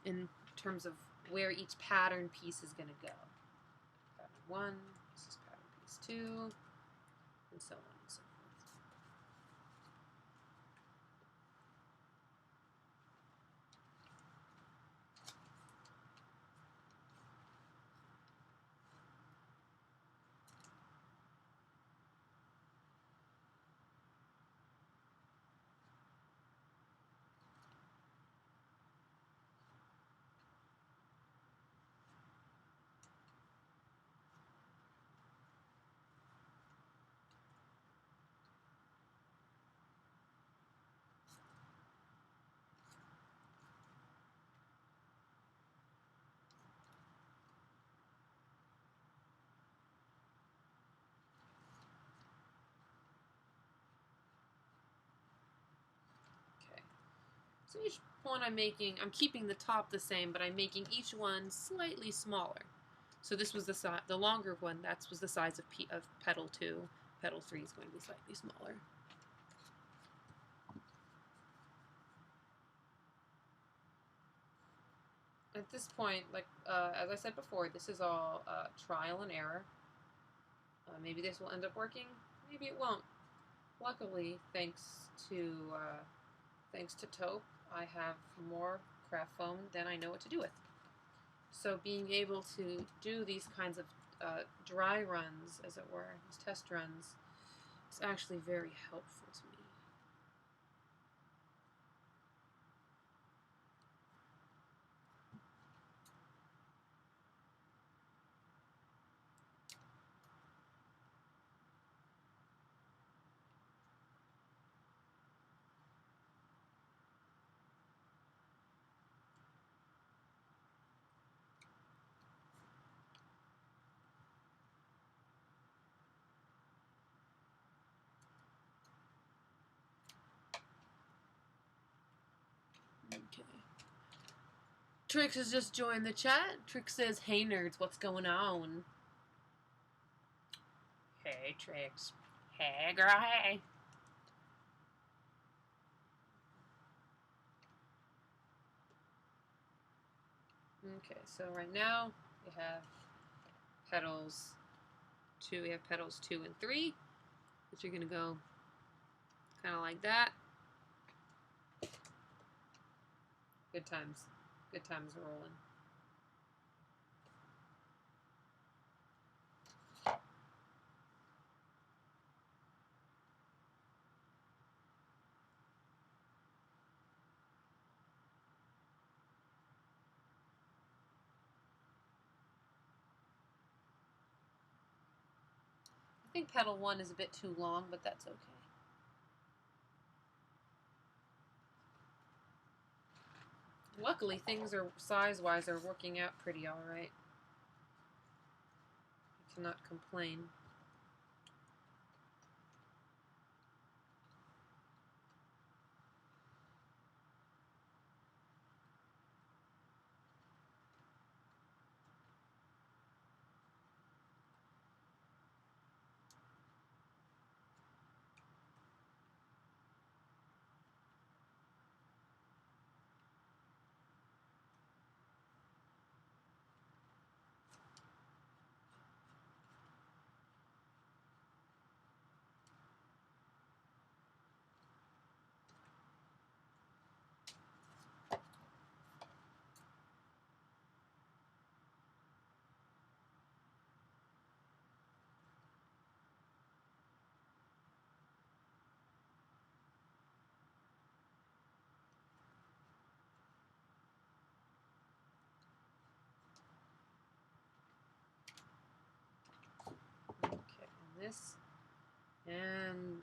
in terms of where each pattern piece is going to go. Pattern 1, this is pattern piece 2, and so on and so forth. So each one I'm keeping the top the same, but I'm making each one slightly smaller. So this was the longer one, that was the size of petal 2. Petal 3 is going to be slightly smaller. At this point, like as I said before, this is all trial and error. Maybe this will end up working, maybe it won't. Luckily, thanks to Taupe, I have more craft foam than I know what to do with. So being able to do these kinds of dry runs, as it were, these test runs, is actually very helpful to me. Okay. Trix has just joined the chat. Trix says, "Hey nerds, what's going on?" Hey Trix. Hey girl, hey. Okay, so right now we have petals 2. We have petals 2 and 3, which are going to go kind of like that. Good times. Good times are rolling. I think petal 1 is a bit too long, but that's okay. Luckily, things are size-wise are working out pretty alright. I cannot complain. Okay, and this, and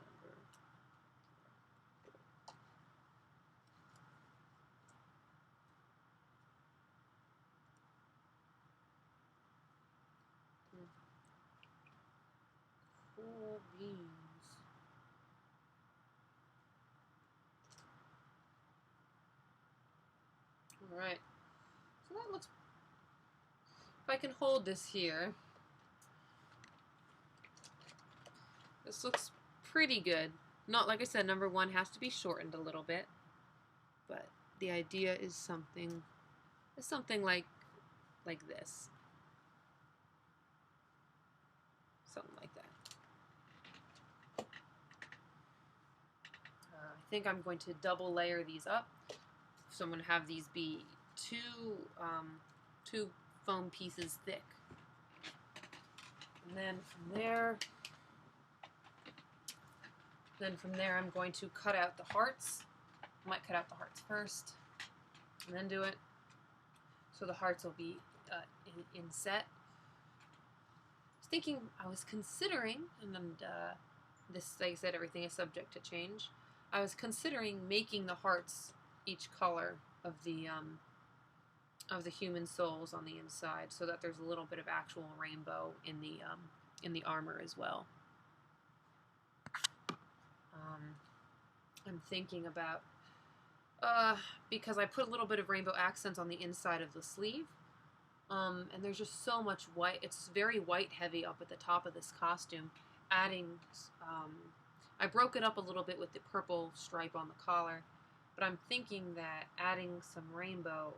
cool beans. Alright, so that looks, if I can hold this here, this looks pretty good. Not, like I said, number 1 has to be shortened a little bit, but the idea is something like this. Something like that. I think I'm going to double layer these up. So I'm going to have these be two foam pieces thick. And then from there I'm going to cut out the hearts. I might cut out the hearts first and then do it. So the hearts will be in set. I was considering, and this, like I said, everything is subject to change. I was considering making the hearts each color of the human souls on the inside, so that there's a little bit of actual rainbow in the armor as well. I'm thinking about Because I put a little bit of rainbow accents on the inside of the sleeve. And there's just so much white. It's very white heavy up at the top of this costume. Adding, I broke it up a little bit with the purple stripe on the collar, but I'm thinking that adding some rainbow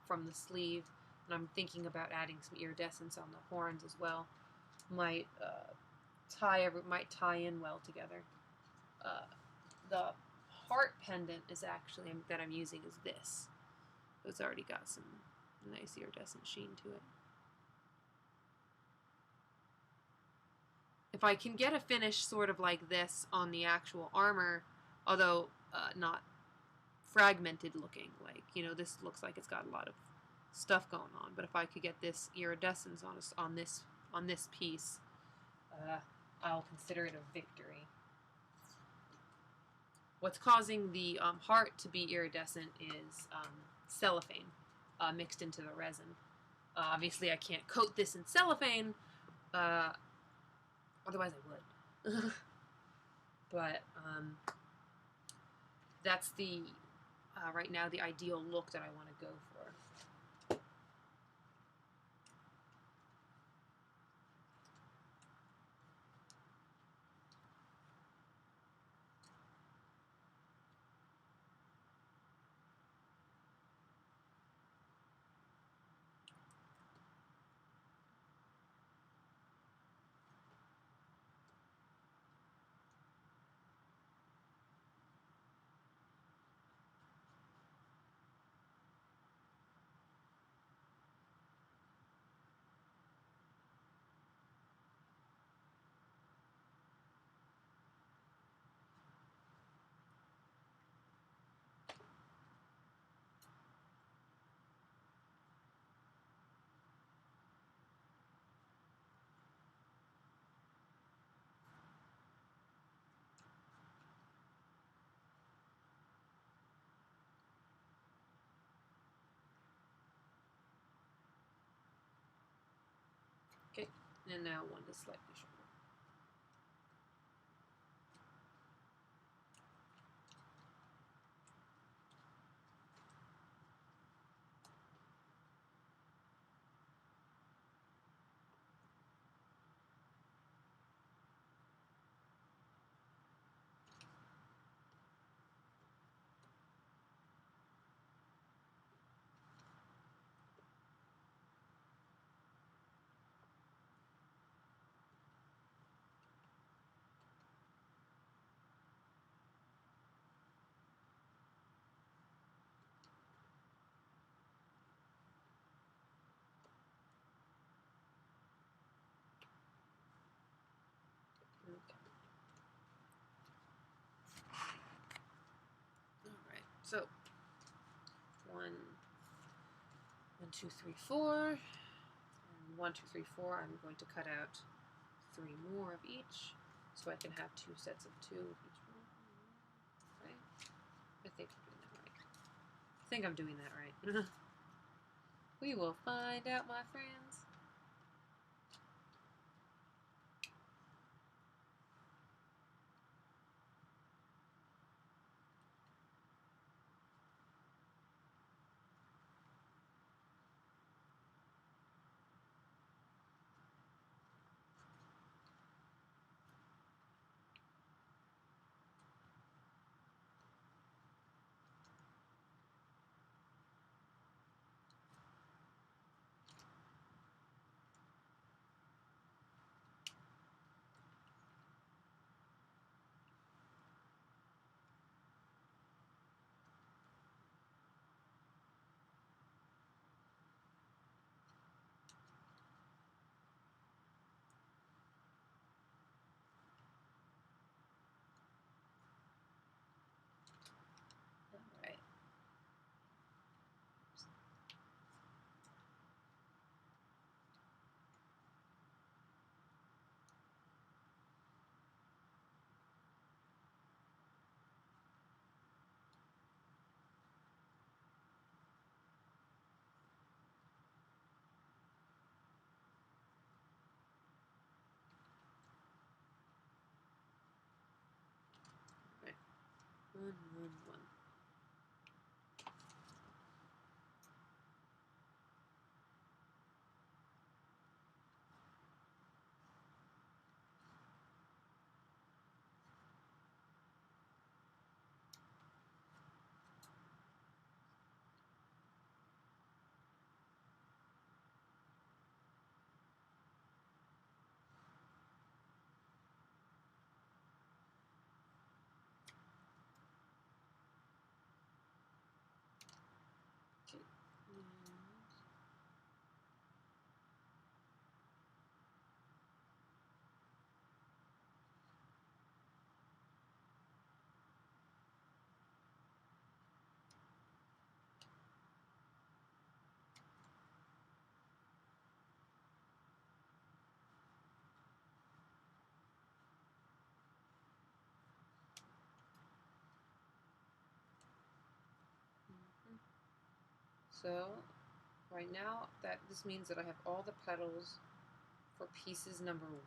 from the sleeve, and I'm thinking about adding some iridescence on the horns as well, might tie in well together. The heart pendant is actually that I'm using is this. It's already got some nice iridescent sheen to it. If I can get a finish sort of like this on the actual armor, although not fragmented looking, like, you know, this looks like it's got a lot of stuff going on, but if I could get this iridescence on this piece, I'll consider it a victory. What's causing the heart to be iridescent is cellophane mixed into the resin. Obviously, I can't coat this in cellophane, otherwise I would. But that's the, right now, the ideal look that I want to go for. Okay, and now one is slightly shorter. Alright, so 1, 2, 3, 4, and 1, 2, 3, 4. I'm going to cut out 3 more of each, so I can have 2 sets of 2 of each one. Right? I think I'm doing that right. I think I'm doing that right. We will find out, my friends. Right. 1, 1, 1. So right now this means that I have all the petals for pieces number 1,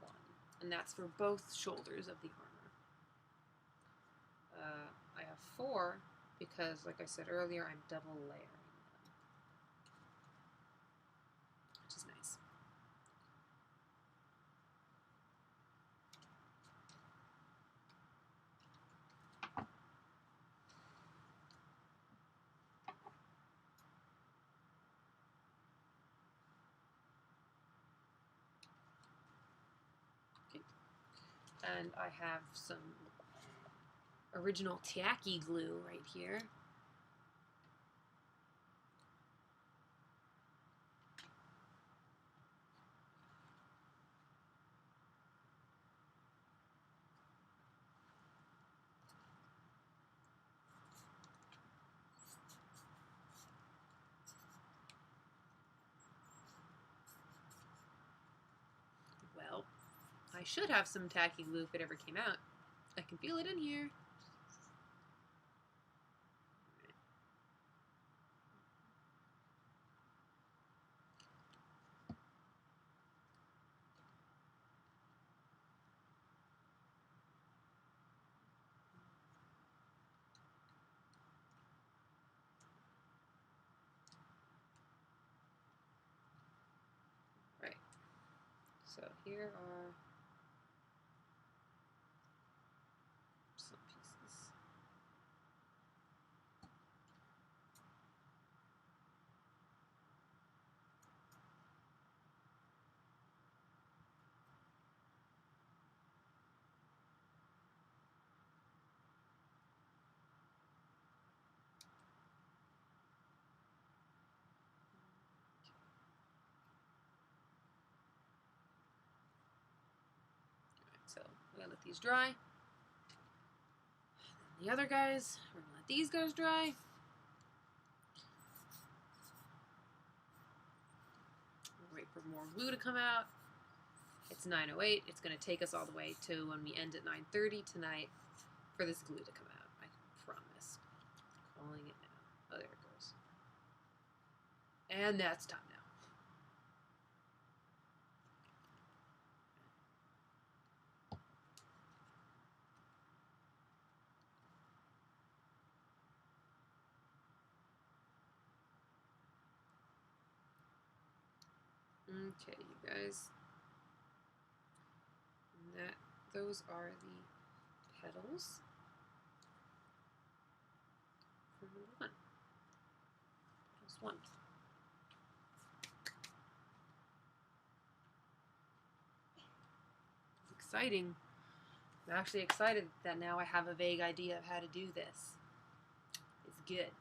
and that's for both shoulders of the armor. I have 4 because, like I said earlier, I'm double layering them, which is nice. And I have some original tacky glue right here. Well, I should have some tacky glue if it ever came out. I can feel it in here. Right. So here are some pieces. So we're gonna let these dry. The other guys, we're gonna let these guys dry. We'll wait for more glue to come out. It's 9:08. It's gonna take us all the way to when we end at 9:30 tonight for this glue to come out. I promise. Calling it now. Oh, there it goes. And that's time now. Okay, you guys. And those are the petals for number 1. Petals 1. It's exciting. I'm actually excited that now I have a vague idea of how to do this. It's good.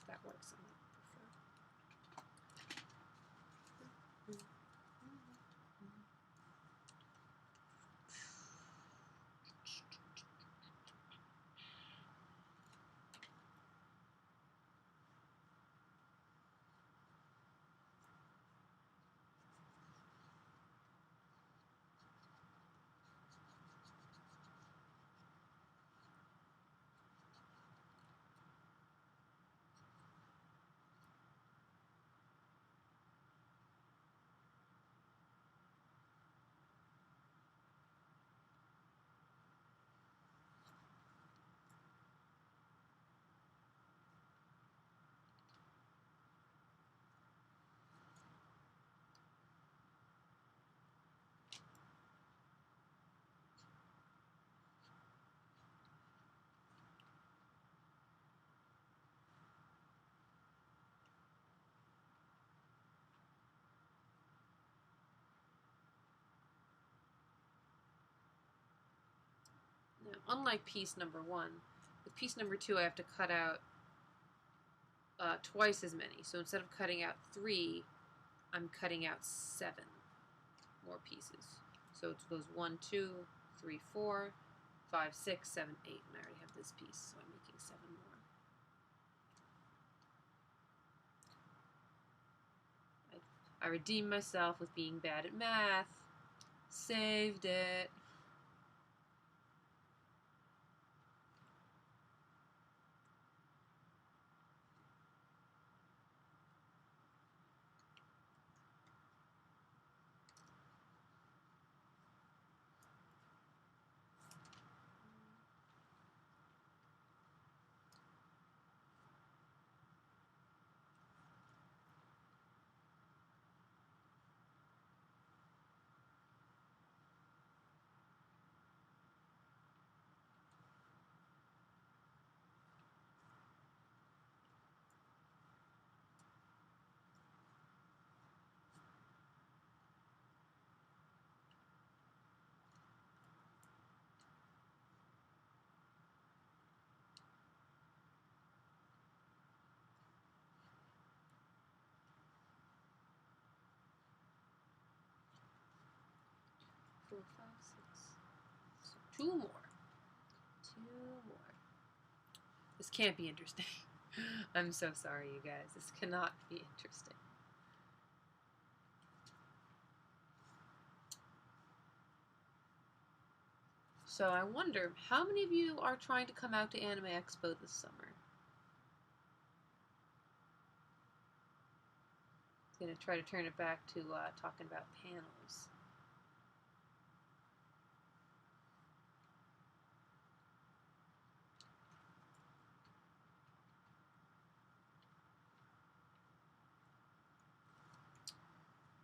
That works. I prefer. Now, unlike piece number 1, with piece number 2 I have to cut out twice as many. So instead of cutting out 3, I'm cutting out 7 more pieces. So it goes 1, 2, 3, 4, 5, 6, 7, 8, and I already have this piece, so I'm making 7 more. I redeemed myself with being bad at math. Saved it. Four, five, six. So 2 more. 2 more. This can't be interesting. I'm so sorry, you guys. This cannot be interesting. So I wonder, how many of you are trying to come out to Anime Expo this summer? I'm going to try to turn it back to talking about panels.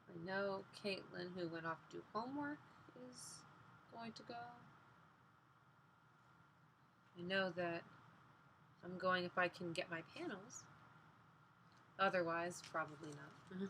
I know Caitlin, who went off to do homework, is going to go. I know that I'm going if I can get my panels. Otherwise, probably not.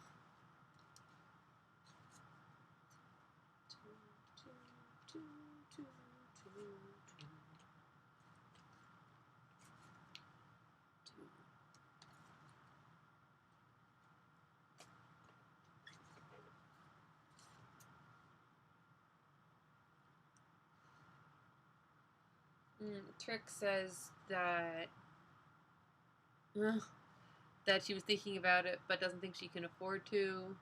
Trick says that that she was thinking about it, but doesn't think she can afford to.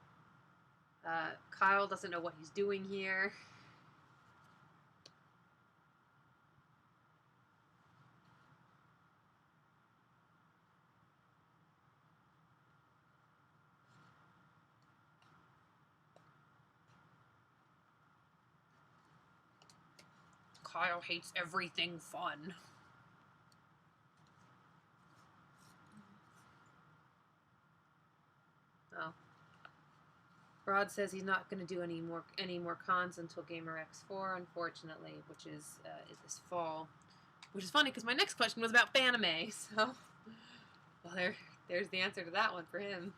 Kyle doesn't know what he's doing here. Kyle hates everything fun. Oh. Rod says he's not going to do any more cons until Gamer X4, unfortunately, which is this fall. Which is funny because my next question was about Fanime, so well, there's the answer to that one for him.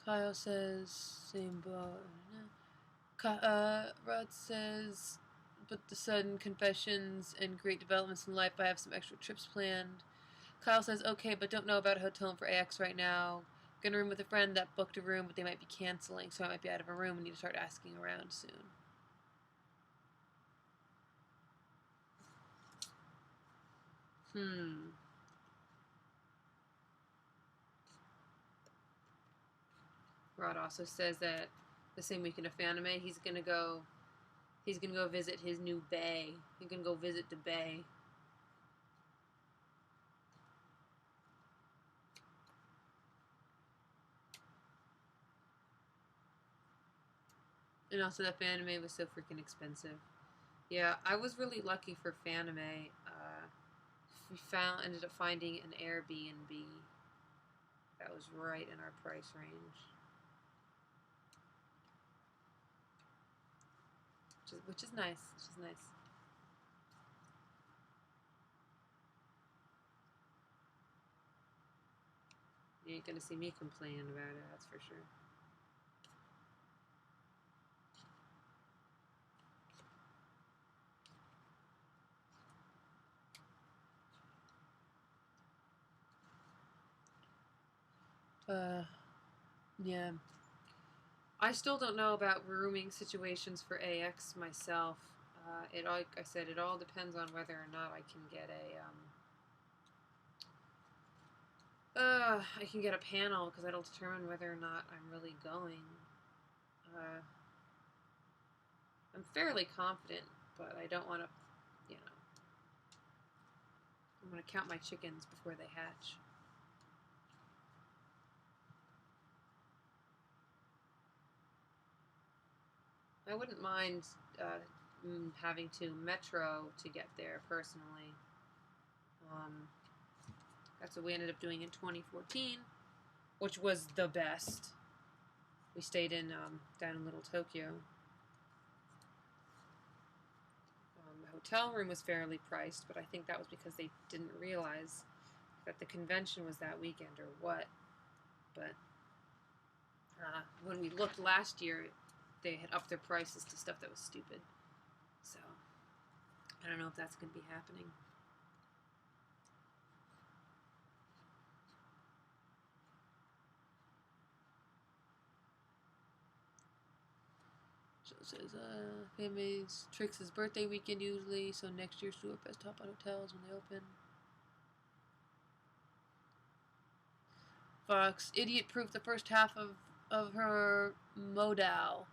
Kyle says, same boat. Rod says, but the sudden confessions and great developments in life, I have some extra trips planned. Kyle says, okay, but don't know about a hotel for AX right now. Gonna room with a friend that booked a room, but they might be canceling, so I might be out of a room and need to start asking around soon. Hmm. Rod also says that the same weekend of Fanime, he's gonna go visit his new bay. He's gonna go visit the bay. And also that Fanime was so freaking expensive. Yeah, I was really lucky for Fanime. We ended up finding an Airbnb that was right in our price range, which is nice. Which is nice. You ain't gonna see me complaining about it. That's for sure. Yeah. I still don't know about rooming situations for AX myself. Like I said, it all depends on whether or not I can get a panel, because that'll determine whether or not I'm really going. I'm fairly confident, but I don't want to, I'm going to count my chickens before they hatch. I wouldn't mind having to metro to get there personally. That's what we ended up doing in 2014, which was the best. We stayed in down in Little Tokyo. The hotel room was fairly priced, but I think that was because they didn't realize that the convention was that weekend or what. But when we looked last year, they had upped their prices to stuff that was stupid. So I don't know if that's going to be happening. So it says, Family's Trix's birthday weekend usually, so next year's do our best top on hotels when they open. Fox, idiot proof the first half of her modal.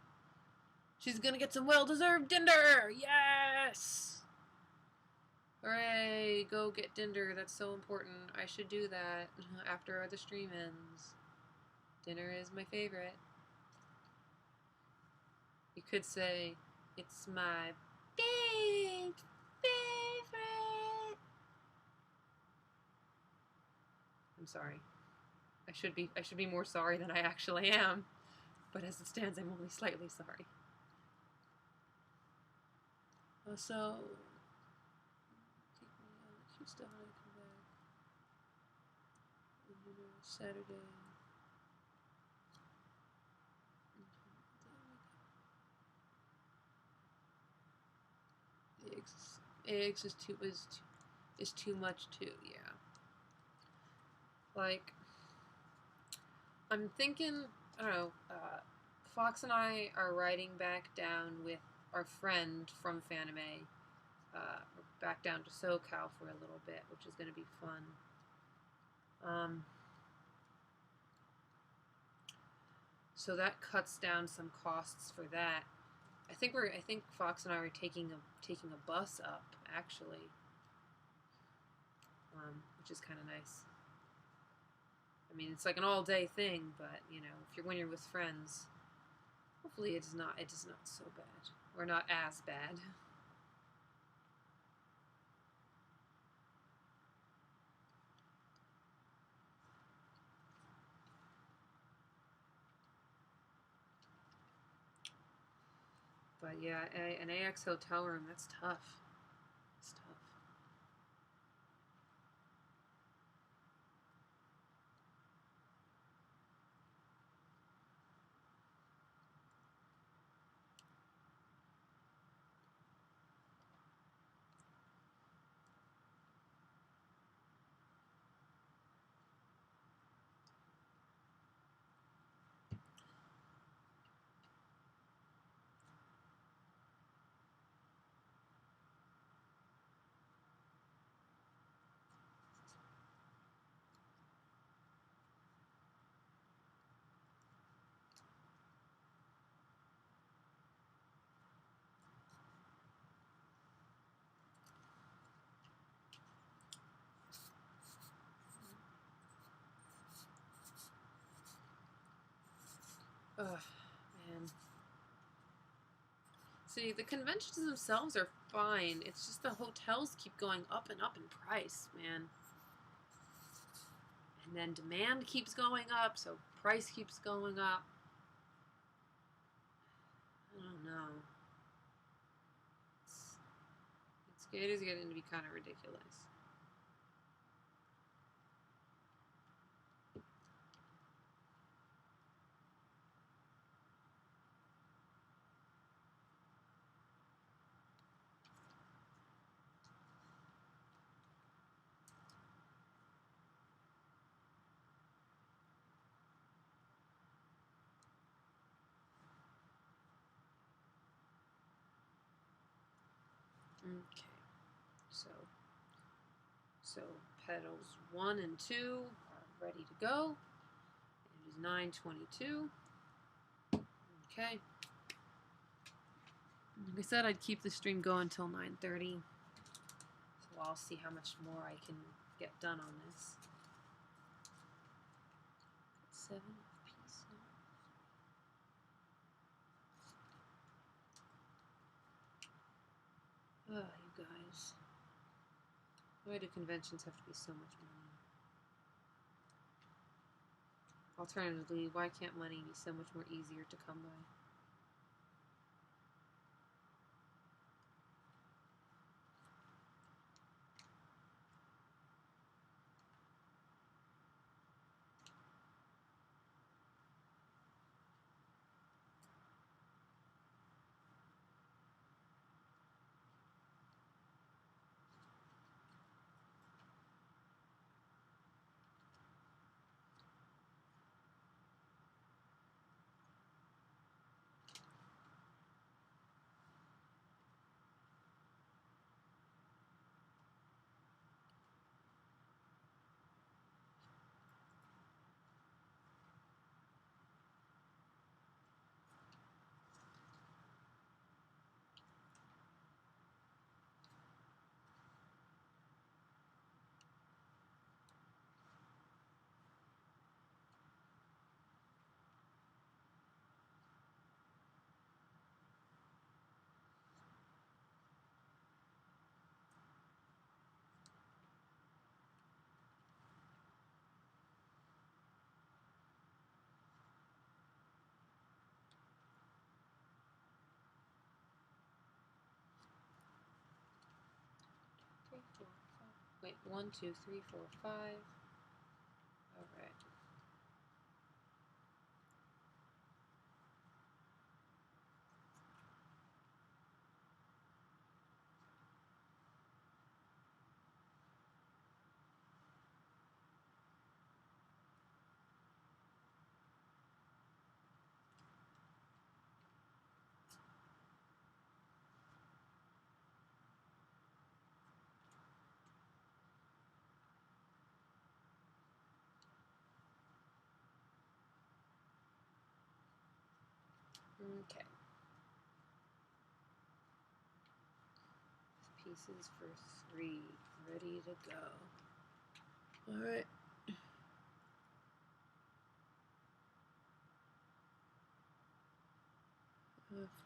She's gonna get some well-deserved dinner! Yes! Hooray! Go get dinner. That's so important. I should do that after the stream ends. Dinner is my favorite. You could say, it's my big favorite. I'm sorry. I should be more sorry than I actually am. But as it stands, I'm only slightly sorry. So, she's definitely come back. Saturday. AX is too much too, yeah. Like, I'm thinking, I don't know, Fox and I are riding back down with our friend from Fanime, back down to SoCal for a little bit, which is going to be fun. So that cuts down some costs for that. I think Fox and I are taking a bus up, actually, which is kind of nice. I mean, it's like an all-day thing, but when you're with friends, hopefully it is not so bad, or not as bad. But yeah, an AX hotel room, that's tough. It's tough. Ugh, man. See, the conventions themselves are fine. It's just the hotels keep going up and up in price, man. And then demand keeps going up, so price keeps going up. I don't know. It is getting to be kind of ridiculous. Okay, so pedals 1 and 2 are ready to go. It is 9:22. Okay. Like I said, I'd keep the stream going until 9:30. So I'll see how much more I can get done on this. 7 pieces. Oh, you guys. Why do conventions have to be so much money? Alternatively, why can't money be so much more easier to come by? Wait, 1, 2, 3, 4, 5. All right. Okay. Pieces for 3, ready to go. All right.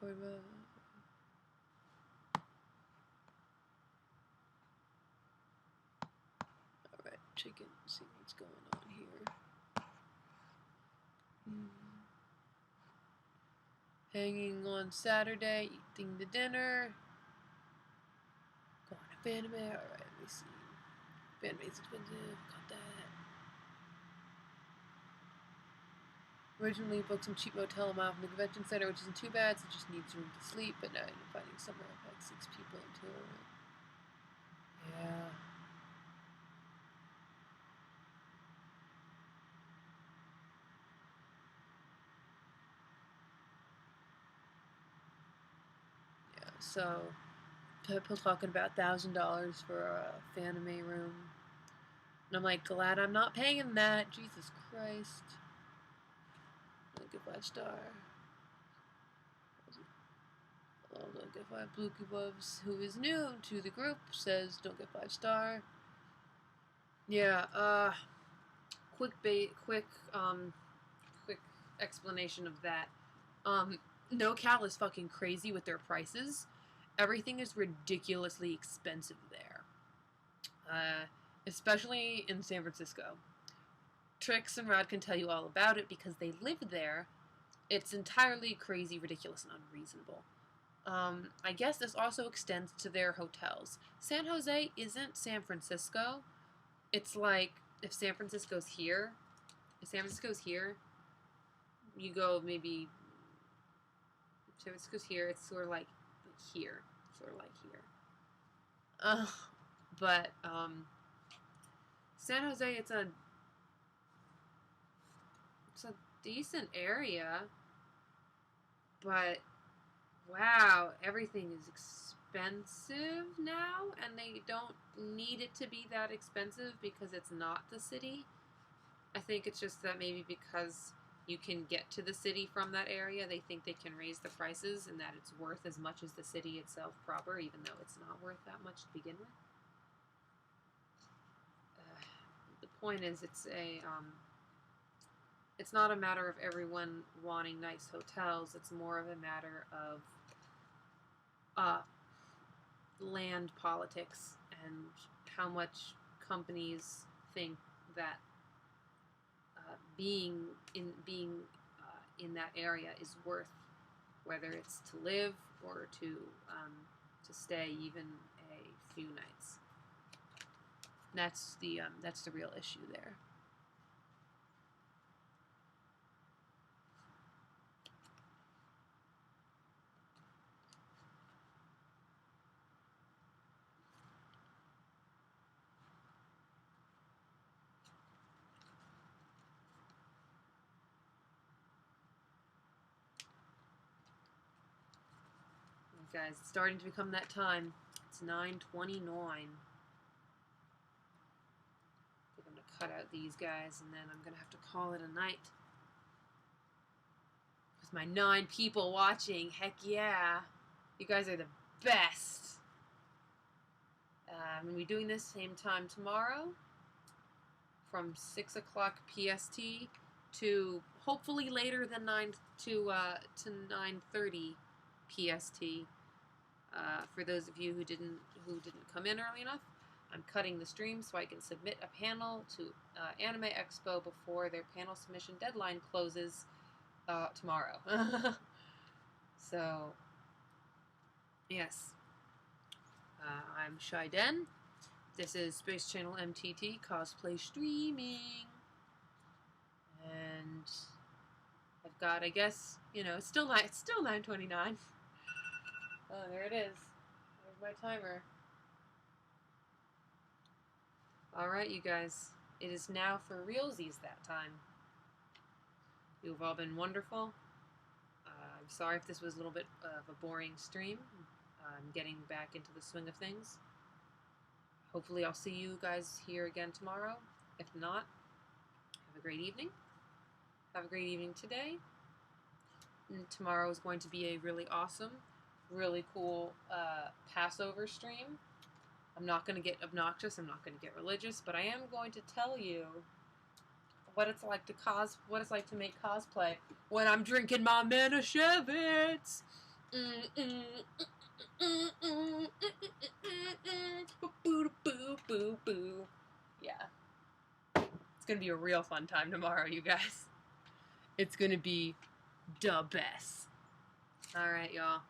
For the Alright, chicken, see what's going on here. Hanging on Saturday, eating the dinner. Going to Panama. Alright, let me see. Panama's expensive, got that. Originally booked some cheap motel a mile from the convention center, which isn't too bad, so it just needs room to sleep, but now I'm finding somewhere with like 6 people into it. Yeah. So people talking about $1,000 for a Fanime room, and I'm like, glad I'm not paying that. Jesus Christ! Don't get 5-star. Don't get 5. Bluky Bubs, who is new to the group, says don't get 5-star. Yeah. Quick explanation of that. NoCal is fucking crazy with their prices. Everything is ridiculously expensive there. Especially in San Francisco. Trix and Rod can tell you all about it because they live there. It's entirely crazy, ridiculous, and unreasonable. I guess this also extends to their hotels. San Jose isn't San Francisco. It's like, if San Francisco's here, you go maybe, San Francisco's here, it's sort of like here. But San Jose, it's a decent area, but wow, everything is expensive now, and they don't need it to be that expensive because it's not the city. I think it's just that maybe because you can get to the city from that area, they think they can raise the prices and that it's worth as much as the city itself proper, even though it's not worth that much to begin with. The point is, it's not a matter of everyone wanting nice hotels. It's more of a matter of land politics and how much companies think that being in that area is worth, whether it's to live or to stay even a few nights. That's the real issue there. Guys, it's starting to become that time. It's 9:29. I think I'm going to cut out these guys, and then I'm going to have to call it a night. With my 9 people watching, heck yeah. You guys are the best. I'm going to be doing this same time tomorrow from 6 o'clock PST to hopefully later than 9:30 PST. For those of you who didn't come in early enough, I'm cutting the stream so I can submit a panel to Anime Expo before their panel submission deadline closes tomorrow. So, yes. I'm Shaiden. This is Space Channel MTT cosplay streaming. And I've got, I guess, it's still 9:29. Oh, there it is. There's my timer. Alright, you guys. It is now for realsies that time. You've all been wonderful. I'm sorry if this was a little bit of a boring stream. I'm getting back into the swing of things. Hopefully I'll see you guys here again tomorrow. If not, have a great evening. Have a great evening today. And tomorrow is going to be a really awesome, really cool Passover stream. I'm not going to get obnoxious, I'm not going to get religious, but I am going to tell you what it's like to make cosplay when I'm drinking my Manischewitz. Yeah. It's going to be a real fun time tomorrow, you guys. It's going to be the best. Alright, y'all.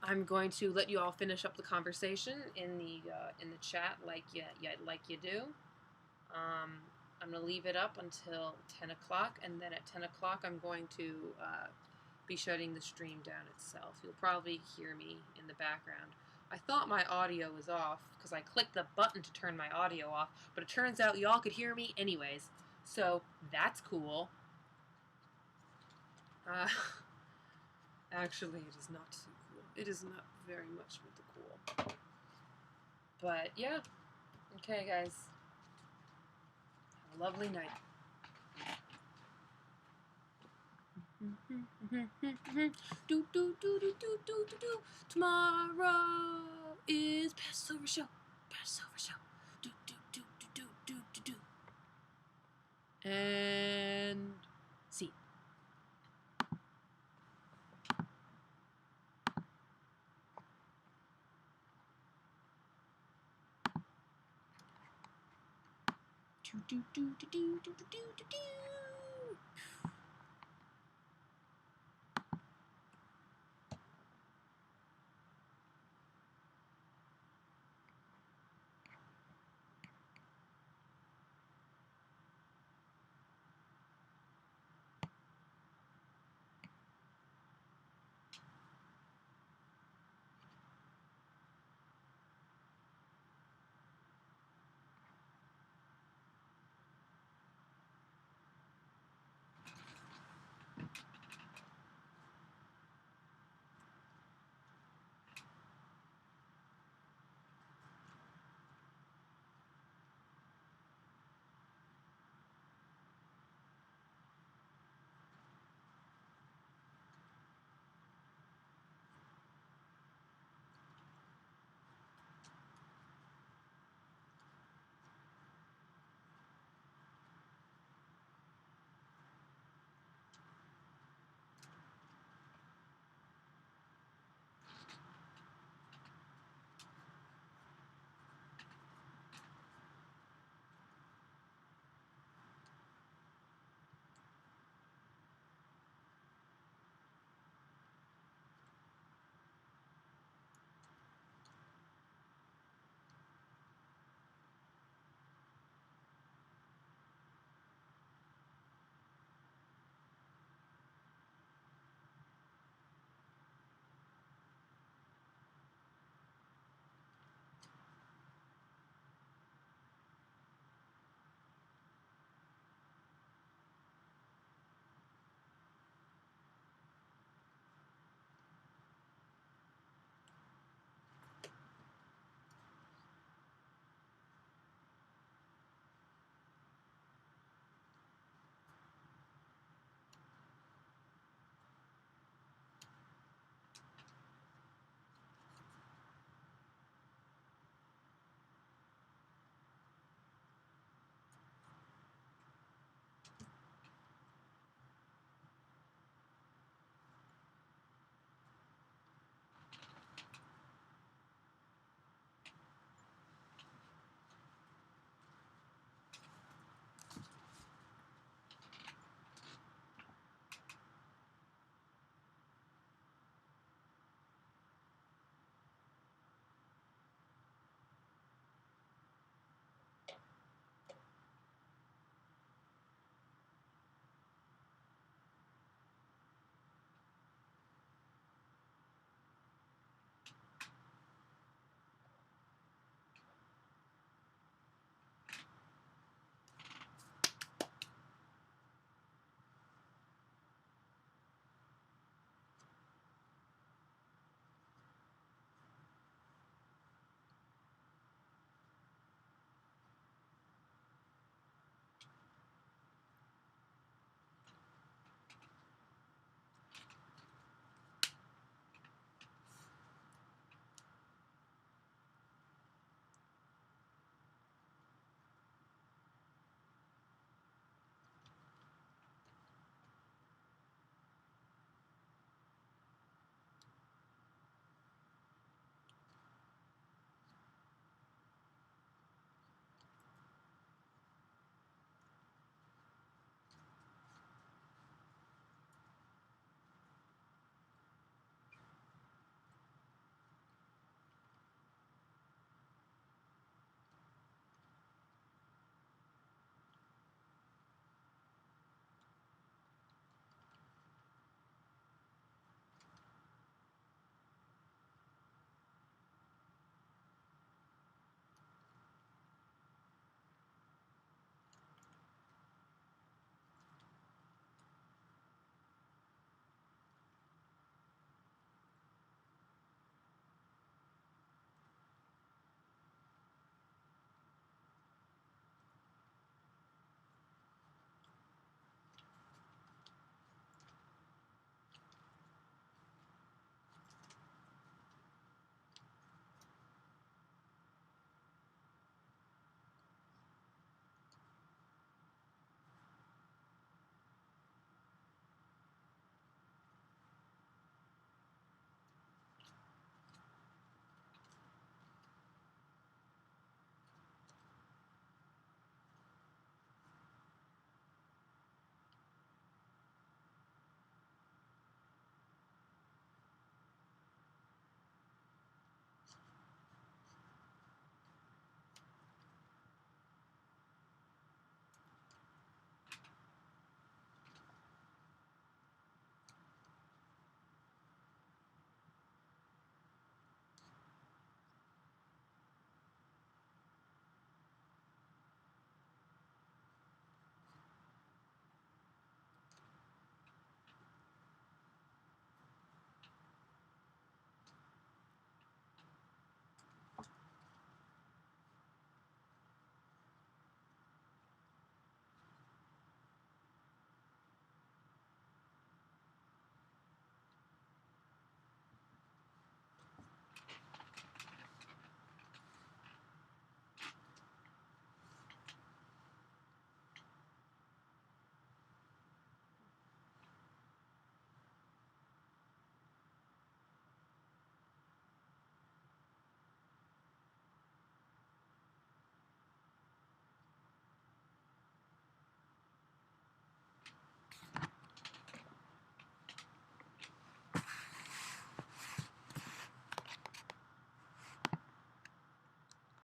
I'm going to let you all finish up the conversation in the chat like you do. I'm going to leave it up until 10 o'clock, and then at 10 o'clock I'm going to be shutting the stream down itself. You'll probably hear me in the background. I thought my audio was off because I clicked the button to turn my audio off, but it turns out y'all could hear me anyways, so that's cool. Actually, it is not so cool. It is not very much with the cool. But, yeah. Okay, guys. Have a lovely night. Tomorrow is Passover show. Passover show. And see. Do, do, do, do, do, do, do, do, do.